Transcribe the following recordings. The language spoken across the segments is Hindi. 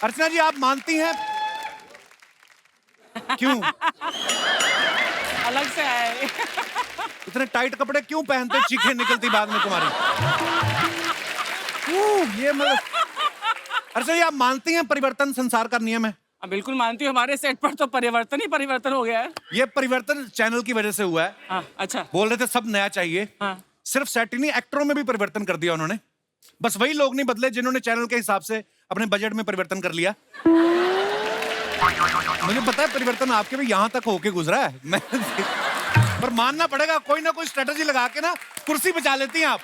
अर्चना जी आप मानती हैं? क्यों? अलग से आए। इतने टाइट कपड़े क्यों पहनते, चीखें निकलती बाद में तुम्हारी? ये मतलब अर्चना जी आप मानती हैं परिवर्तन संसार का नियम है? बिल्कुल मानती हूँ, हमारे सेट पर तो परिवर्तन ही परिवर्तन हो गया है। ये परिवर्तन चैनल की वजह से हुआ है। हाँ, अच्छा। बोल रहे थे सब नया चाहिए। हाँ। सिर्फ सेट ही नहीं, एक्टरों में भी परिवर्तन कर दिया उन्होंने। बस वही लोग नहीं बदले जिन्होंने चैनल के हिसाब से अपने बजट में परिवर्तन कर लिया। मुझे पता है परिवर्तन आपके भी यहां तक होके गुजरा है। मैं पर मानना पड़ेगा, कोई ना कोई स्ट्रेटजी लगा के ना कुर्सी बचा लेती हैं आप।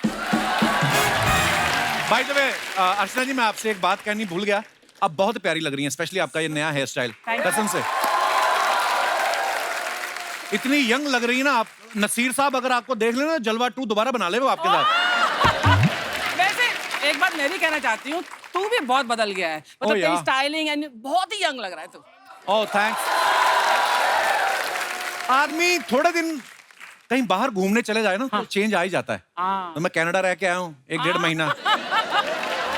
बाय द वे अर्चना जी मैं आपसे एक बात कहनी भूल गया, आप बहुत प्यारी लग रही हैं, स्पेशली आपका ये नया हेयर स्टाइल, कसम से इतनी यंग लग रही है ना आप। नसीर साहब अगर आपको देख लेना जलवा 2 दोबारा बना ले वो आपके साथ। वैसे एक बात मैं भी कहना चाहती हूँ, तू भी बहुत बदल गया है, मतलब तेरी स्टाइलिंग एंड बहुत ही यंग लग रहा है तू। ओह थैंक्स। आदमी थोड़े दिन कहीं बाहर घूमने चले जाए ना तो चेंज आ ही जाता है। तो मैं कनाडा रह के आया हूँ 1-1.5 महीना।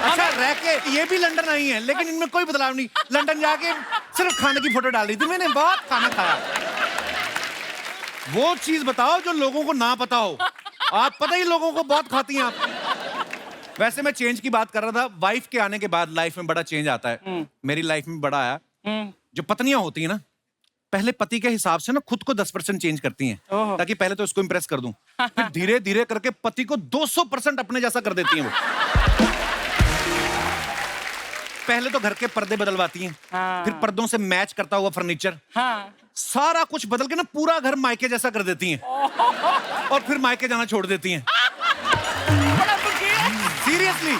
अच्छा रह के ये भी लंदन आई है, लेकिन इनमें कोई बदलाव नहीं। लंदन जाके सिर्फ खाने की फोटो डाल दी थी मैंने, बहुत खाना खाया। वो चीज बताओ जो लोगों को ना पता हो। आप पता ही लोगों को बहुत खाती हैं आप। वैसे मैं चेंज की बात कर रहा था, वाइफ के आने के बाद लाइफ में बड़ा चेंज आता है। मेरी लाइफ में बड़ा आया। जो पत्नियां होती हैं ना, पहले पति के हिसाब से ना खुद को 10% चेंज करती हैं, ताकि पहले तो उसको इंप्रेस कर दूं, फिर धीरे धीरे करके पति को 200% अपने जैसा कर देती हैं वो। पहले तो घर के पर्दे बदलवाती हैं, फिर पर्दों से मैच करता हुआ फर्नीचर, सारा कुछ बदल के ना पूरा घर मायके जैसा कर देती हैं, और फिर मायके जाना छोड़ देती हैं। सीरियसली।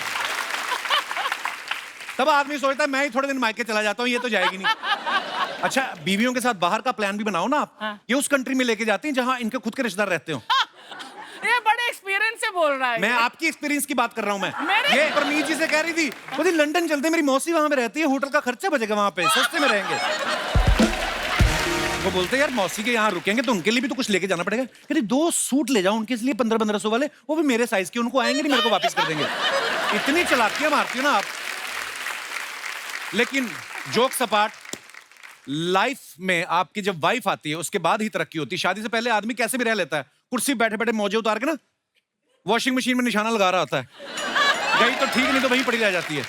तब आदमी सोचता है मैं ही थोड़े दिन मायके चला जाता हूँ, ये तो जाएगी नहीं। अच्छा बीवियों के साथ बाहर का प्लान भी बनाओ ना आप। ये उस कंट्री में लेके जाती हैं जहां इनके खुद के रिश्तेदार रहते हो। ये बड़े एक्सपीरियंस से बोल रहा है। मैं आपकी एक्सपीरियंस की बात कर रहा हूं मैं। ये परमीत जी से कह रही थी, बोली लंदन चलते, मेरी मौसी वहां पे रहती है, होटल का खर्चा बचेगा वहां पे, सस्ते में रहेंगे। वो बोलते यार मौसी के यहाँ रुकेंगे तो उनके लिए भी तो कुछ लेके जाना पड़ेगा। कहती 2 सूट ले जाओ उनके लिए 1500-1500 वाले, वो भी मेरे साइज के, उनको आएंगे नहीं, मेरे को वापस कर देंगे। इतनी चालाकियां मारती हो ना आप। लेकिन जोक्स अपार्ट, लाइफ में आपकी जब वाइफ आती है उसके बाद ही तरक्की होती है। शादी से पहले आदमी कैसे भी रह लेता है, कुर्सी बैठे बैठे मौजे उतार के ना वॉशिंग मशीन में निशाना लगा रहा होता है। गई तो ठीक, नहीं तो वहीं पड़ी रह जाती है।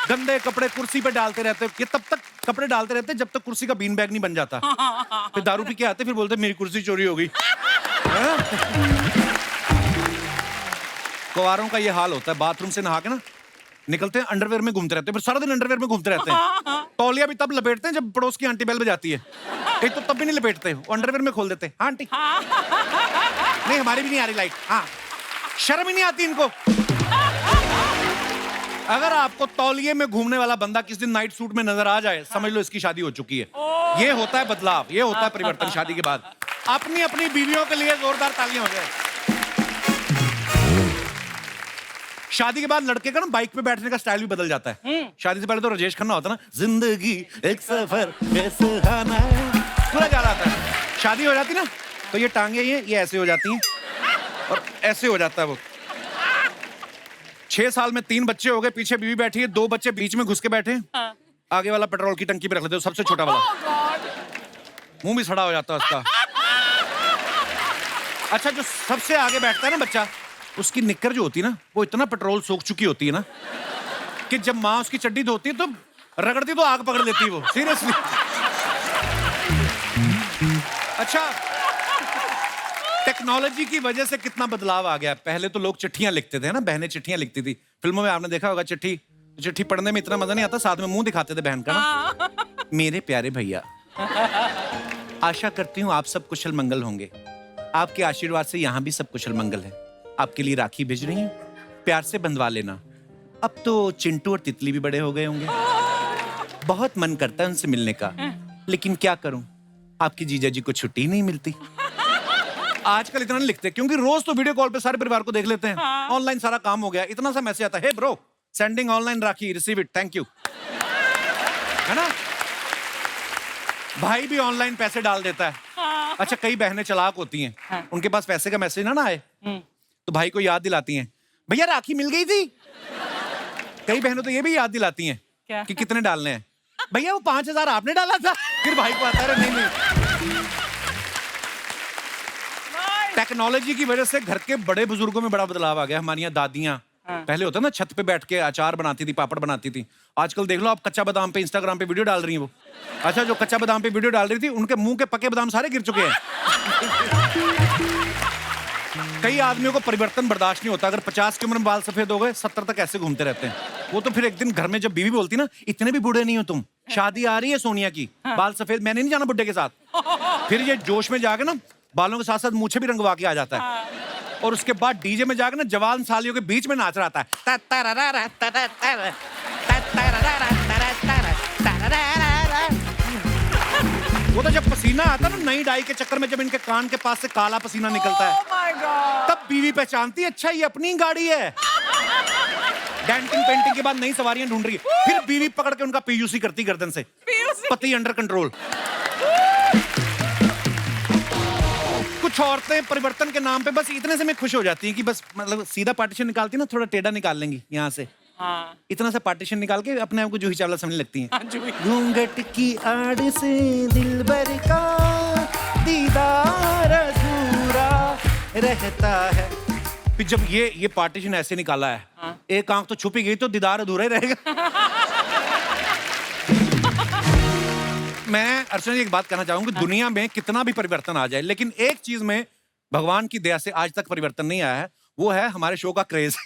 गंदे कपड़े कुर्सी पे डालते रहते, ये तब तक कपड़े डालते रहते जब तक कुर्सी का बीन बैग नहीं बन जाता। फिर दारू पी के आते, फिर बोलते मेरी कुर्सी चोरी हो गई। कुंवारों का ये हाल होता है, बाथरूम से नहा के ना निकलते हैं, अंडरवेयर में घूमते रहते हैं, फिर सारा दिन अंडरवेयर में घूमते रहते हैं। तौलिया भी तब लपेटते हैं जब पड़ोस की आंटी बेल बजाती है। एक तो तब भी नहीं लपेटते, अंडरवेयर में खोल देते हैं। हाँ आंटी। नहीं हमारी भी नहीं आ रही लाइट। हाँ शर्म ही नहीं आती इनको। अगर आपको तौलिए में घूमने वाला बंदा किस दिन नाइट सूट में नजर आ जाए, समझ लो इसकी शादी हो चुकी है। ये होता है बदलाव, ये होता है परिवर्तन शादी के बाद। अपनी अपनी बीवियों के लिए जोरदार तालियां हो जाए। शादी के बाद लड़के का ना बाइक पे बैठने का स्टाइल भी बदल जाता है। शादी से पहले तो राजेश खन्ना होता ना, जिंदगी एक सफर सुहाना है, पूरा जा रहा था। शादी हो जाती ना तो ये टांगे ये ऐसे हो जाती हैं और ऐसे हो जाता है वो। 6 साल में 3 बच्चे हो गए, पीछे बीवी बैठी है, 2 बच्चे बीच में घुस के बैठे। आगे वाला पेट्रोल की टंकी पे रख लेते हो, सबसे छोटा वाला। मुंह भी सड़ा हो जाता है उसका। अच्छा जो सबसे आगे बैठता है ना बच्चा, उसकी निक्कर जो होती है ना, वो इतना पेट्रोल सोख चुकी होती है ना कि जब माँ उसकी चड्डी धोती है तो रगड़ती तो आग पकड़ लेती है वो, सीरियसली। अच्छा टेक्नोलॉजी की वजह से कितना बदलाव आ गया। पहले तो लोग चिट्ठियां लिखते थे ना, बहनें चिट्ठियां लिखती थी। फिल्मों में आपने देखा होगा चिट्ठी पढ़ने में इतना मजा नहीं आता, साथ में मुंह दिखाते थे बहन का ना। मेरे प्यारे भैया, आशा करती हूँ आप सब कुशल मंगल होंगे। आपके आशीर्वाद से यहाँ भी सब कुशल मंगल है। आपके लिए राखी भेज रही हूँ, प्यार से बंधवा लेना। अब तो चिंटू और तितली भी बड़े हो गए होंगे, बहुत मन करता है उनसे मिलने का, लेकिन क्या करूं, आपकी जीजा जी को छुट्टी नहीं मिलती। आजकल इतना नहीं लिखते क्योंकि रोज तो वीडियो कॉल पे सारे परिवार को देख लेते हैं। ऑनलाइन सारा काम हो गया, इतना सा मैसेज आता है, hey bro sending online rakhi, receive it, thank you, है ना। भाई भी ऑनलाइन पैसे डाल देता है। अच्छा कई बहनें चालाक होती हैं, उनके पास पैसे का मैसेज ना आए तो भाई को याद दिलाती हैं, भैया राखी मिल गई थी। कई बहनों तो ये भी याद दिलाती हैं कि कितने डालने हैं। भैया वो 5,000 आपने डाला था। फिर भाई को आता है नहीं। टेक्नोलॉजी की वजह से घर के बड़े बुजुर्गों में बड़ा बदलाव आ गया। हमारी यहाँ दादियाँ पहले होता ना छत पे बैठ के अचार बनाती थी, पापड़ बनाती थी। आजकल देख लो आप कच्चा बादाम पे इंस्टाग्राम पे वीडियो डाल रही हैं वो। अच्छा, जो कच्चा बादाम पे वीडियो डाल रही थी उनके मुंह के पके बादाम सारे गिर चुके हैं। कई आदमियों को परिवर्तन बर्दाश्त नहीं होता। अगर 50 की उम्र में बाल सफेद हो गए, 70 तक ऐसे घूमते रहते हैं वो। तो फिर एक दिन घर में जब बीवी बोलती ना, इतने भी बूढ़े नहीं हो तुम, शादी आ रही है सोनिया की, बाल सफेद, मैंने नहीं जाना बुड्ढे के साथ। फिर ये जोश में जाके ना बालों के साथ साथ मूछे भी रंगवा के आ जाता है। और उसके बाद डीजे में जाके ना जवान सालियों के बीच में नाच रहा था। वो तो जब पसीना आता है ना नई डाई के चक्कर में, जब इनके कान के पास से काला पसीना निकलता है, Oh my God! तब बीवी पहचानती है, अच्छा ये अपनी गाड़ी है। डेंटिंग पेंटिंग के बाद नई सवारियां ढूंढ रही है। फिर बीवी पकड़ के उनका पीयूसी करती गर्दन से। पति अंडर कंट्रोल। कुछ औरतें परिवर्तन के नाम पे बस इतने से में खुश हो जाती हैं कि बस मतलब सीधा पार्टीशन निकालती ना, थोड़ा टेढ़ा निकाल लेंगी यहाँ से। हाँ। इतना सा पार्टीशन निकाल के अपने आप को जूही चावला समझने लगती हैं। हाँ, जूही। घूंघट की आड़ से दिलबर का दीदार अधूरा रहता है। फिर जब ये पार्टीशन ऐसे निकाला है, हाँ। एक आंख तो छुपी गई तो दीदार अधूरा ही रहेगा। मैं अर्चना जी एक बात कहना चाहूंगा, दुनिया में कितना भी परिवर्तन आ जाए, लेकिन एक चीज में भगवान की दया से आज तक परिवर्तन नहीं आया है, वो है हमारे शो का क्रेज।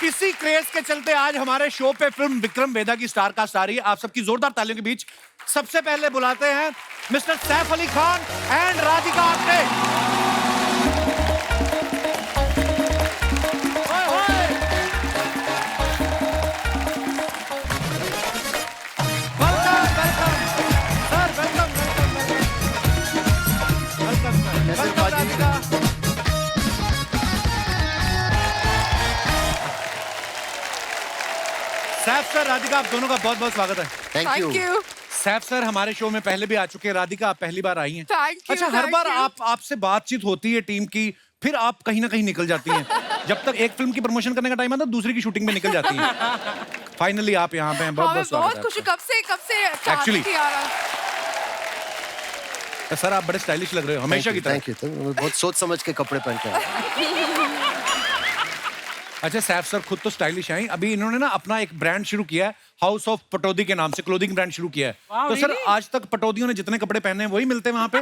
इसी क्रेज के चलते आज हमारे शो पे फिल्म विक्रम वेदा की स्टार कास्ट आ रही है। आप सबकी जोरदार तालियों के बीच सबसे पहले बुलाते हैं Mr Saif Ali Khan and Radhika Apte. Saif sir, Radhika, आप दोनों का बहुत बहुत स्वागत है। Thank you. सैफ सर हमारे शो में पहले भी आ चुके हैं, राधिका आप पहली बार आई हैं। Thank you, अच्छा, हर thank बार you. आपसे बातचीत होती है टीम की, फिर आप कहीं ना कहीं निकल जाती हैं। जब तक एक फिल्म की प्रमोशन करने का टाइम आता है, दूसरी की शूटिंग में निकल जाती हैं। फाइनली आप यहाँ पे हैं, बहुत बहुत स्वागत है। बहुत खुश हूँ, कब से Actually. थी आ रहा। सर आप बड़े स्टाइलिश लग रहे हो हमेशा की तरह। Thank you. मैं बहुत सोच समझ के कपड़े पहन के आया। अच्छा, सैफ सर खुद तो स्टाइलिश हैं। अभी इन्होंने ना अपना एक ब्रांड शुरू किया है, हाउस ऑफ पटौदी के नाम से क्लोथिंग ब्रांड शुरू किया है। Wow, तो सर really? आज तक पटौदियों ने जितने कपड़े पहने हैं वही मिलते हैं वहाँ पे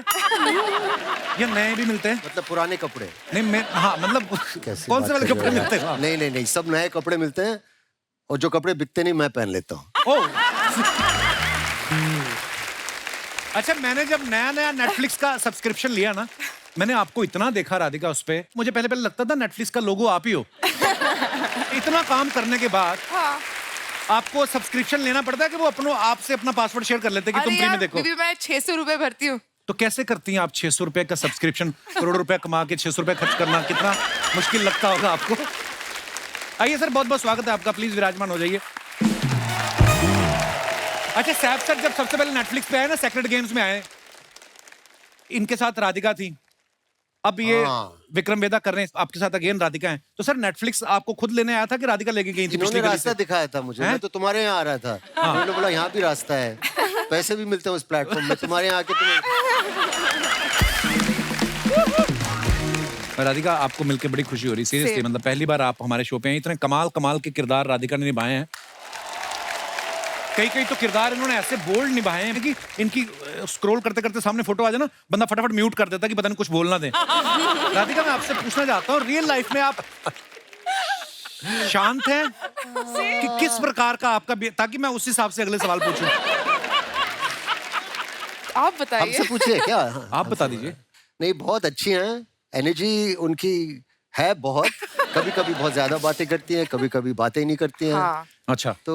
या नए भी मिलते हैं? मतलब पुराने कपड़े। नहीं मैं हाँ मतलब कैसी कौन बात से वाले कर रहे कपड़े हो मिलते हैं यार? वहाँ? नहीं, सब नए कपड़े मिलते हैं और जो कपड़े बिकते नहीं मैं पहन लेता हूँ। ओह अच्छा, मैंने जब नया नेटफ्लिक्स का सब्सक्रिप्शन लिया ना, मैंने आपको इतना देखा राधिका उस पे, मुझे पहले लगता था नेटफ्लिक्स का लोगो आप ही हो। इतना काम करने के बाद हाँ। आपको सब्सक्रिप्शन लेना पड़ता है कि वो अपनों आपसे अपना पासवर्ड शेयर कर लेते हैं कि तुम फ्री में देखो। बीबी मैं 600 रुपए भरती हूँ। तो कैसे करती हैं आप 600 रुपए का सब्सक्रिप्शन? करोड़ रुपए कमा के 600 रुपए खर्च करना कितना मुश्किल लगता होगा आपको। आइए सर, बहुत बहुत स्वागत है आपका, प्लीज विराजमान हो जाइए। अच्छा सैफ सर, जब सबसे पहले नेटफ्लिक्स पे आए ना, सेक्रेड गेम्स में आए, इनके साथ राधिका थी, अब ये हाँ। विक्रम वेदा कर रहे हैं, आपके साथ अगेन राधिका है। तो सर नेटफ्लिक्स आपको खुद लेने आया था कि राधिका लेके गई थी? इन्होंने पिछली गली रास्ता से? दिखाया था मुझे, हैं? मैं तो तुम्हारे यहाँ आ रहा था। उन्होंने बोला यहाँ भी रास्ता है, पैसे भी मिलते हैं उस प्लेटफॉर्म में, तुम्हारे यहाँ आके तुम्हें। राधिका आपको मिलकर बड़ी खुशी हो रही, सीरियसली, मतलब पहली बार आप हमारे शो पे हैं। इतने कमाल के किरदार राधिका ने निभाए हैं। कई तो किरदार इन्होंने ऐसे बोल्ड निभाए हैं कि इनकी स्क्रॉल करते करते सामने फोटो आ जाए ना, बंदा फटाफट म्यूट कर देता कि पता नहीं कुछ बोलना दे। राधिका, मैं आपसे पूछना चाहता हूँ, रियल लाइफ में आप शांत हैं कि किस प्रकार का आपका ताकि मैं उस हिसाब से अगले सवाल पूछूं। आप बताइए। हमसे पूछिए क्या? आप बता दीजिए। नहीं, बहुत अच्छी हैं, एनर्जी उनकी है बहुत। कभी कभी बहुत ज्यादा बातें करती हैं, कभी कभी बातें ही नहीं करती हैं। हाँ। अच्छा, तो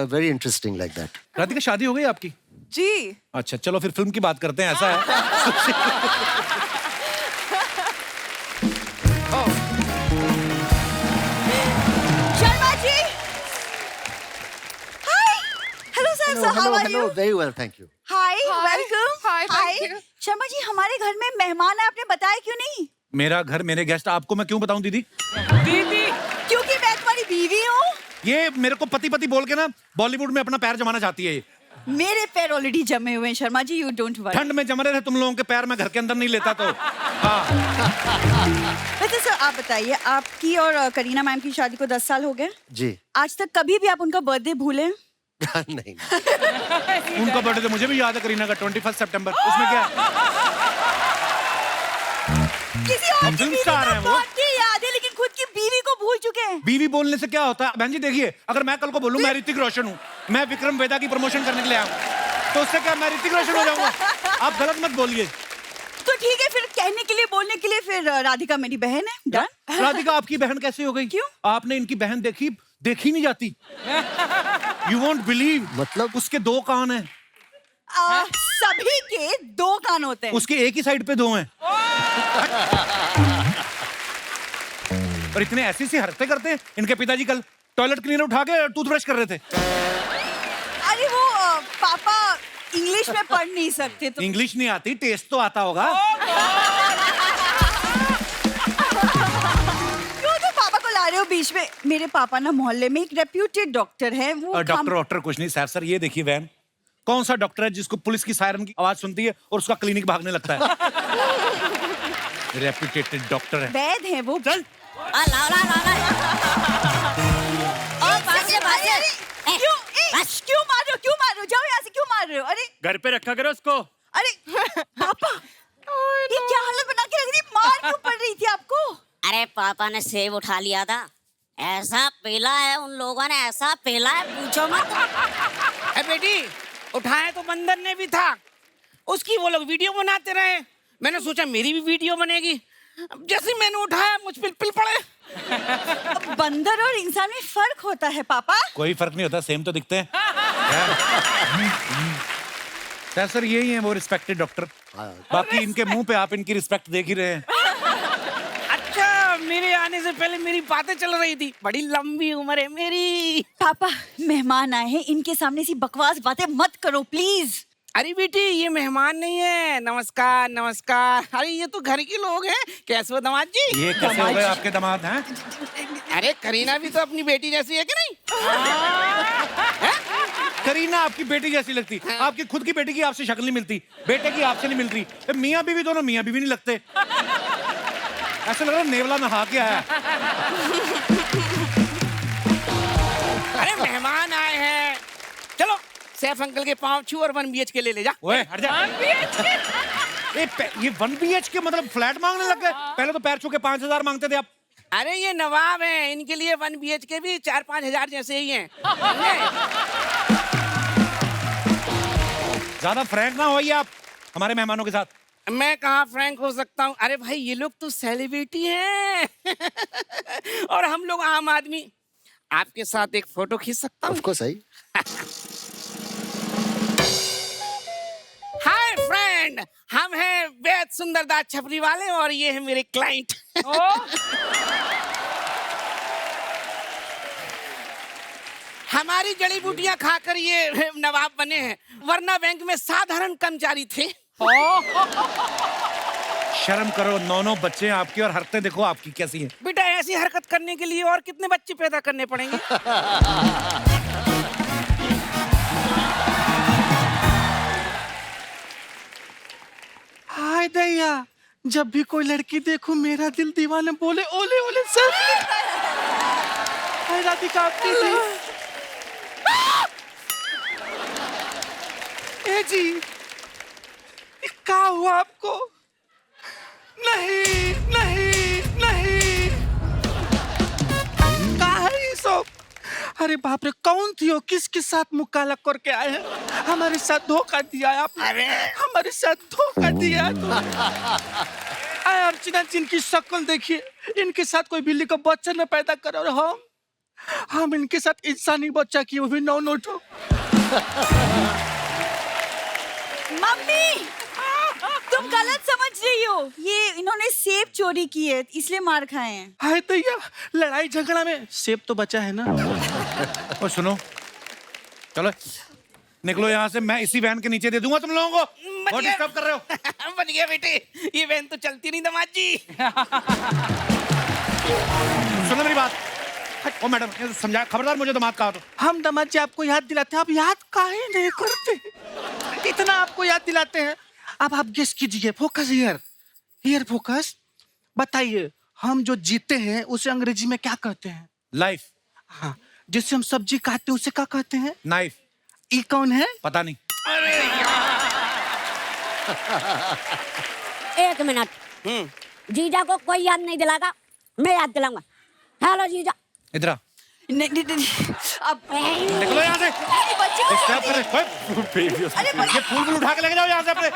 very interesting like that. Radhika शादी हो गई आपकी? जी। अच्छा चलो फिर फिल्म की बात करते हैं, ऐसा है। Sharma ji, hi, hello sir, sir how are you? Very well, thank you. Hi, Hi. Welcome. Hi, thank you. Sharma ji, हमारे घर में मेहमान है, आपने बताया क्यों नहीं? मेरा घर मेरे गेस्ट, आपको मैं क्यों बताऊं दीदी? दीदी, क्योंकि मैं तुम्हारी बीवी हूँ। ये मेरे को पति पति बोल के ना बॉलीवुड में अपना पैर जमाना चाहती है ये। मेरे पैर ऑलरेडी जमे हुए हैं Sharma ji, you don't worry. ठंड में जम रहे थे तुम लोगों के पैर, मैं घर के अंदर नहीं लेता तो। हाँ। वैसे सर आप बताइए, आपकी और करीना मैम की शादी को 10 साल हो गए। जी। आज तक कभी भी आप उनका बर्थडे भूले? नहीं। उनका बर्थडे तो मुझे भी याद है, करीना का 21 सितंबर। उसमें क्या है? किसी और हम की फिल्म बीवी स्टार का हैं वो। बर्थडे याद है, लेकिन खुद की बीवी को भूल चुके हैं। बीवी बोलने से क्या होता है बहन जी? देखिए, अगर मैं कल को बोलूं मैं ऋतिक रोशन हूँ, मैं विक्रम वेदा की प्रमोशन करने के लिए आया हूँ, तो उससे क्या मैं ऋतिक रोशन हो जाऊंगा? आप गलत मत बोलिए। तो ठीक है, फिर कहने के लिए बोलने के लिए फिर राधिका मेरी बहन है। डन। राधिका आपकी बहन कैसे हो गई? क्यों? आपने इनकी बहन देखी नहीं जाती। यू वोंट बिलीव, मतलब? उसके 2 कान हैं। सभी के 2 कान होते हैं। उसके एक ही साइड पे 2 हैं। और इतने ऐसी सी हरकतें करते हैं। इनके पिताजी कल टॉयलेट क्लीनर उठा के टूथब्रश कर रहे थे। अरे वो पापा इंग्लिश में पढ़ नहीं सकते तो इंग्लिश नहीं आती, टेस्ट तो आता होगा। क्यों तो पापा को ला रहे हो बीच में? मेरे पापा ना मोहल्ले में एक रेप्यूटेड डॉक्टर है। वो डॉक्टर कुछ नहीं सर ये देखिए वैन, कौन सा डॉक्टर है जिसको पुलिस की सायरन की आवाज सुनती है और उसका क्लिनिक भागने लगता है? रेप्यूटेड डॉक्टर है। वैद है वो। चल क्यों मार रहे हो? क्यों मार रहे हो? जाओ यहाँ से, क्यों मार रहे हो? अरे घर पे रखा करो उसको। अरे पापा, ये क्या हालत बना के रख दी? मार क्यों पड़ रही थी आपको? अरे पापा ने सेब उठा लिया था, ऐसा पेला है उन लोगों ने, ऐसा पेला है पूछो मत। अरे बेटी, उठाया तो बंदर ने भी था, उसकी वो लोग वीडियो बनाते रहे, मैंने सोचा मेरी भी वीडियो बनेगी। जैसे मैंने उठाया मुझ पे पिल पड़े। बंदर और इंसान में फर्क होता है पापा। कोई फर्क नहीं होता, सेम तो दिखते हैं। सर यही है वो रिस्पेक्टेड डॉक्टर। बाकी इनके मुंह पे आप इनकी रिस्पेक्ट देख ही रहे हैं। अच्छा, मेरे आने से पहले मेरी बातें चल रही थी, बड़ी लंबी उम्र है मेरी। पापा मेहमान आए हैं, इनके सामने सी बकवास बातें मत करो प्लीज। अरे बेटी, ये मेहमान नहीं है। नमस्कार नमस्कार। अरे ये तो घर के लोग हैं। कैसे हो दामाद जी? ये कैसे हो गए आपके दामाद हैं? अरे करीना भी तो अपनी बेटी जैसी है कि नहीं? करीना आपकी बेटी जैसी लगती, आपकी खुद की बेटी की आपसे शक्ल नहीं मिलती, बेटे की आपसे नहीं मिल रही। मियाँ बीवी दोनों मियाँ बीवी नहीं लगते। ऐसा लग रहा है नेवला नहा के आया। अरे मेहमान आए हैं, चलो सैफ अंकल के पाँव छू और 1 BHK ले ले जा। ओए हट जा। ये 1 BHK मतलब फ्लैट मांगने लग गए? पहले तो पैर छू के 5,000 मांगते थे आप। अरे ये नवाब हैं, इनके लिए 1 BHK भी 4-5 हजार जैसे ही हैं। ज्यादा फ्रैंक ना होइए आप हमारे मेहमानों के साथ। मैं कहाँ फ्रैंक हो सकता हूँ? अरे भाई, ये लोग तो सेलिब्रिटी हैं। और हम लोग आम आदमी। आपके साथ एक फोटो खींच सकता हूँ? ऑफ कोर्स सही। हाय फ्रेंड, हम हैं वैद सुंदरदास छपरी वाले और ये है मेरे क्लाइंट। हमारी जड़ी बूटियां खाकर ये नवाब बने हैं, वरना बैंक में साधारण कर्मचारी थे। शर्म करो, 9 बच्चे हैं आपके और हरकतें देखो आपकी कैसी हैं। बेटा, ऐसी हरकत करने के लिए और कितने बच्चे पैदा करने पड़ेंगे? हाय दैया, जब भी कोई लड़की देखूं मेरा दिल दीवाने बोले ओले ओले सर। हाय राधिका, आपकी थी। ए जी, क्या हुआ आपको? नहीं नहीं नहीं, कहाँ है ये सब? अरे बाप रे, कौन थी वो? किसके साथ मुँह काला करके आए हैं? हमारे साथ धोखा दिया है आपने। अरे हमारे साथ धोखा दिया है। आए अर्चना, जिनकी शक्ल देखिए, इनके साथ कोई बिल्ली का बच्चा न पैदा करे और हम इनके साथ इंसानी बच्चा की, वो भी 9 ठो। मम्मी, तुम गलत समझ रही हो। ये इन्होंने सेब चोरी की है, इसलिए मार खाए हैं। हाय दैया, लड़ाई झगड़ा में सेब तो बचा है ना। और सुनो, चलो निकलो यहाँ से, मैं इसी वैन के नीचे दे दूंगा तुम लोगों को। बहुत डिस्टर्ब कर रहे हो। बच गया बेटे, ये वैन तो चलती नहीं दामाद जी। सुनो मेरी बात, ओ मैडम ये समझा, खबरदार मुझे दामाद कहा तो। हम दामाद जी आपको याद दिलाते हैं, आप याद काहे नहीं करते? इतना आपको याद दिलाते हैं। अब आप गेस कीजिए, फोकस हियर फोकस। बताइए, हम जो जीते हैं उसे अंग्रेजी में क्या कहते हैं? लाइफ। हाँ, जिससे हम सब्जी काटते हैं उसे क्या कहते हैं? नाइफ। ई कौन है? पता नहीं। एक मिनट। जीजा को कोई याद नहीं दिलागा, मैं याद दिलाऊंगा। हेलो जीजा। इधर आ। नहीं, अब निकलो यहाँ से। बच्चे को Stop करे। ये फूल उठा के लेके जाओ यहाँ से अपने।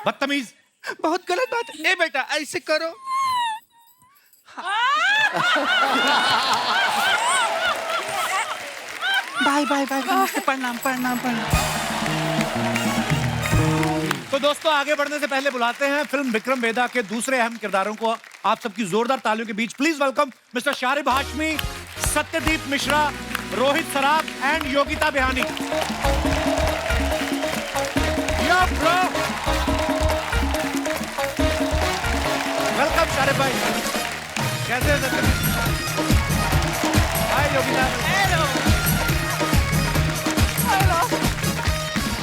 बदतमीज। बहुत गलत बात है। ए बेटा, ऐसे करो। बाय बाय बाय, प्रणाम प्रणाम प्रणाम। तो दोस्तों आगे बढ़ने से पहले बुलाते हैं फिल्म विक्रम वेदा के दूसरे अहम किरदारों को। आप सबकी जोरदार तालियों के बीच please welcome Mr Sharib Hashmi, Satyadeep Mishra, Rohit Saraf and Yogita Bihani. Welcome Sharib भाई। कैसे हैं सत्यदीप? हाय योगिता।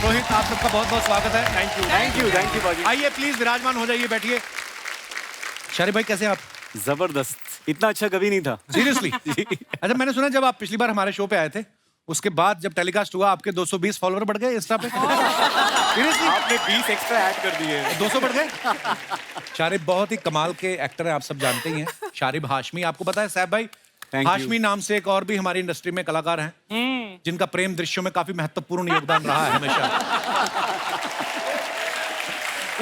रोहित, आप सबका बहुत बहुत स्वागत है। थैंक यू बाजी। आइए प्लीज विराजमान हो जाइए, बैठिए। शारिब भाई कैसे हैं आप? जबरदस्त, इतना अच्छा कभी नहीं था। सीरियसली? अच्छा, मैंने सुना जब आप पिछली बार हमारे शो पे आए थे, उसके बाद जब टेलीकास्ट हुआ आपके 220 फॉलोअर बढ़ गए इंस्टा पे। सीरियसली? आपने 20 एक्स्ट्रा ऐड कर दिए। 200 बढ़ गए। शारिब बहुत ही कमाल के एक्टर हैं, आप सब जानते ही हैं। शारिब हाशमी, आपको पता है साहब भाई, हाशमी नाम से एक और भी हमारी इंडस्ट्री में कलाकार हैं जिनका प्रेम दृश्यों में काफी महत्वपूर्ण योगदान रहा है हमेशा।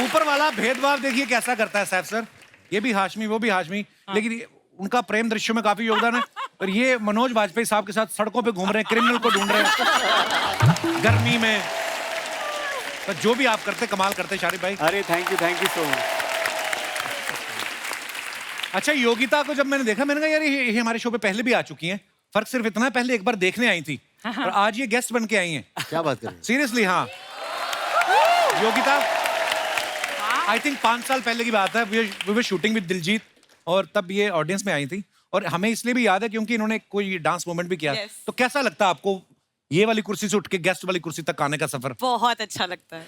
ऊपर वाला भेदभाव देखिए कैसा करता है साहब सर, ये भी हाशमी वो भी हाशमी, लेकिन उनका प्रेम दृश्यों में काफी योगदान है। और ये मनोज वाजपेयी साहब के साथ सड़कों पे घूम रहे हैं, क्रिमिनल को ढूंढ रहे हैं गर्मी में। तो जो भी आप करते कमाल करते शारिब भाई। अरे थैंक यू सो मच। अच्छा, योगिता को जब मैंने देखा मैंने कहा यार ये हमारे शो पे पहले भी आ चुकी हैं। फर्क सिर्फ इतना है, पहले एक बार देखने आई थी और आज ये गेस्ट बन के आई हैं। क्या बात कर रहे हैं? सीरियसली? हाँ योगिता, आई थिंक 5 साल पहले की बात है, we were shooting with Diljit और तब ये ऑडियंस में आई थी और हमें इसलिए भी याद है क्योंकि इन्होंने कोई डांस मूवमेंट भी किया। Yes. तो कैसा लगता है आपको ये वाली कुर्सी से उठ के गेस्ट वाली कुर्सी तक आने का सफर? बहुत अच्छा लगता है।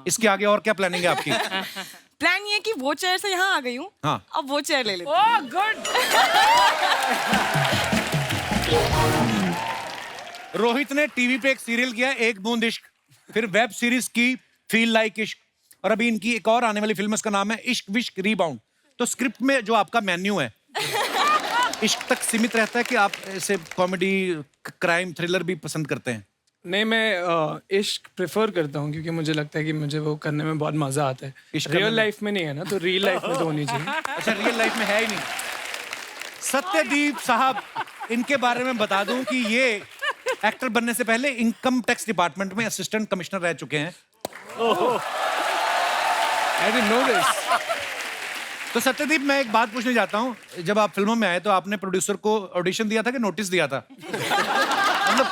इसके आगे और क्या प्लानिंग है आपकी? प्लान ये है कि वो चेयर से यहाँ आ गई हूँ, हाँ। अब वो चेयर ले लेते हैं। Oh good. रोहित ने टीवी पे एक सीरियल किया एक बूंद इश्क, फिर वेब सीरीज की फील लाइक इश्क, और अभी इनकी एक और आने वाली फिल्म है, उसका नाम है इश्क विश्क रीबाउंड। तो स्क्रिप्ट में जो आपका मेन्यू है इश्क तक सीमित रहता है कि आप ऐसे कॉमेडी क्राइम थ्रिलर भी पसंद करते हैं? नहीं, मैं इश्क प्रेफर करता हूँ क्योंकि मुझे लगता है कि मुझे वो करने में बहुत मजा आता है। इश्क करने रियल में? लाइफ में नहीं है ना, तो रियल लाइफ में तो होनी चाहिए। अच्छा, रियल लाइफ में है ही नहीं। सत्यदीप साहब, इनके बारे में बता दूं कि ये एक्टर बनने से पहले इनकम टैक्स डिपार्टमेंट में असिस्टेंट कमिश्नर रह चुके हैं। I didn't know this. तो सत्यदीप, मैं एक बात पूछने जाता हूँ, जब आप फिल्मों में आए तो आपने प्रोड्यूसर को ऑडिशन दिया था कि नोटिस दिया था? मतलब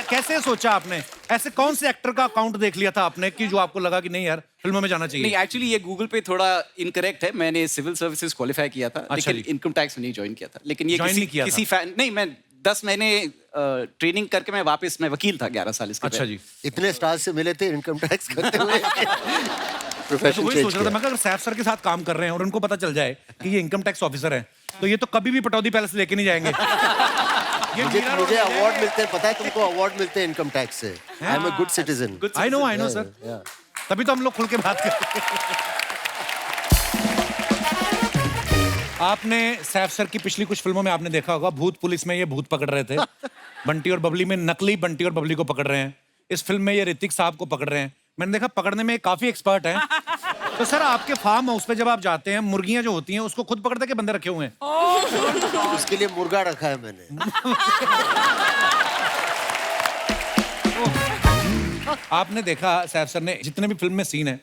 कैसे सोचा आपने? ऐसे कौन से एक्टर का अकाउंट देख लिया था आपने कि जो आपको लगा कि नहीं यार फिल्मों में जाना नहीं, चाहिए? एक्चुअली ये गूगल पे थोड़ा इनकरेक्ट है। मैंने सिविल सर्विसेज क्वालिफाई किया था, अच्छा लेकिन जी। इनकम टैक्स में नहीं ज्वाइन किया था। लेकिन ये Join किसी नहीं किया किसी फैन नहीं, मैं 10 महीने ट्रेनिंग करके मैं वापस, मैं वकील था 11 साल इसके अच्छा पहले। जी। इतने स्टार्स से मिले थे इनकम टैक्स करते हुए। तो प्रोफेशन वही चेंज सोच रहा था किया। मैं, अगर सैफ सर के साथ काम कर रहे हैं और उनको पता चल जाए कि ये इनकम टैक्स ऑफिसर हैं, तो ये तो कभी भी पटौदी पैलेस लेके नहीं जाएंगे। ये मीरा रोड मुझे में अवार्ड है। मिलते हैं, पता है तुमको अवार्ड मिलते हैं इनकम टैक्स से। I am a good citizen. I know sir, तभी तो हम लोग खुल के बात करते हैं। आपने सैफ सर की पिछली कुछ फिल्मों में आपने देखा होगा, भूत पुलिस में ये भूत पकड़ रहे थे, बंटी और बबली में नकली बंटी और बबली को पकड़ रहे हैं, इस फिल्म में ये ऋतिक साहब को पकड़ रहे हैं। मैंने देखा पकड़ने में काफी एक्सपर्ट हैं। तो सर, आपके फार्म हाउस पे जब आप जाते हैं, मुर्गियां जो होती हैं उसको खुद पकड़ते के बंदे रखे हुए हैं? उसके लिए मुर्गा रखा है मैंने। आपने देखा सैफ सर ने जितने भी फिल्म में सीन है,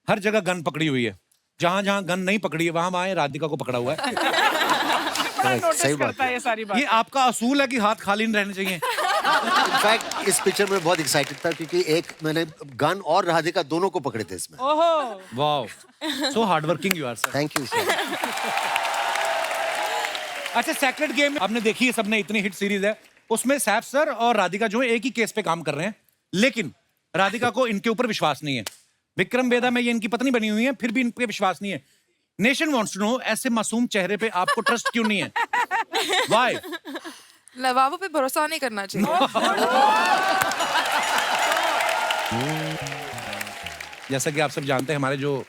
हर जगह गन पकड़ी हुई है, जहां जहां गन नहीं पकड़ी है वहां राधिका को पकड़ा हुआ है। सही बात है। ये सारी बात। ये आपका असूल है कि हाथ खाली नहीं रहने चाहिए? इनफैक्ट इस पिक्चर में बहुत एक्साइटेड था क्योंकि एक मैंने गन और राधिका दोनों को पकड़े थे इसमें। Wow, so hard working you are sir. Thank you sir. अच्छा, सेक्रेट गेम आपने देखी है सबने, इतनी हिट सीरीज है, उसमें सैफ सर और राधिका जो है एक ही केस पे काम कर रहे हैं, लेकिन राधिका को इनके ऊपर विश्वास नहीं है। विक्रम बेदा में ये इनकी पत्नी बनी हुई है, फिर भी इन पे विश्वास नहीं है। नेशन वांट्स टू नो, ऐसे मासूम चेहरे पे आपको ट्रस्ट क्यों नहीं है? व्हाई? लवाबो पे भरोसा नहीं करना चाहिए। जैसा कि आप सब जानते हैं, हमारे जो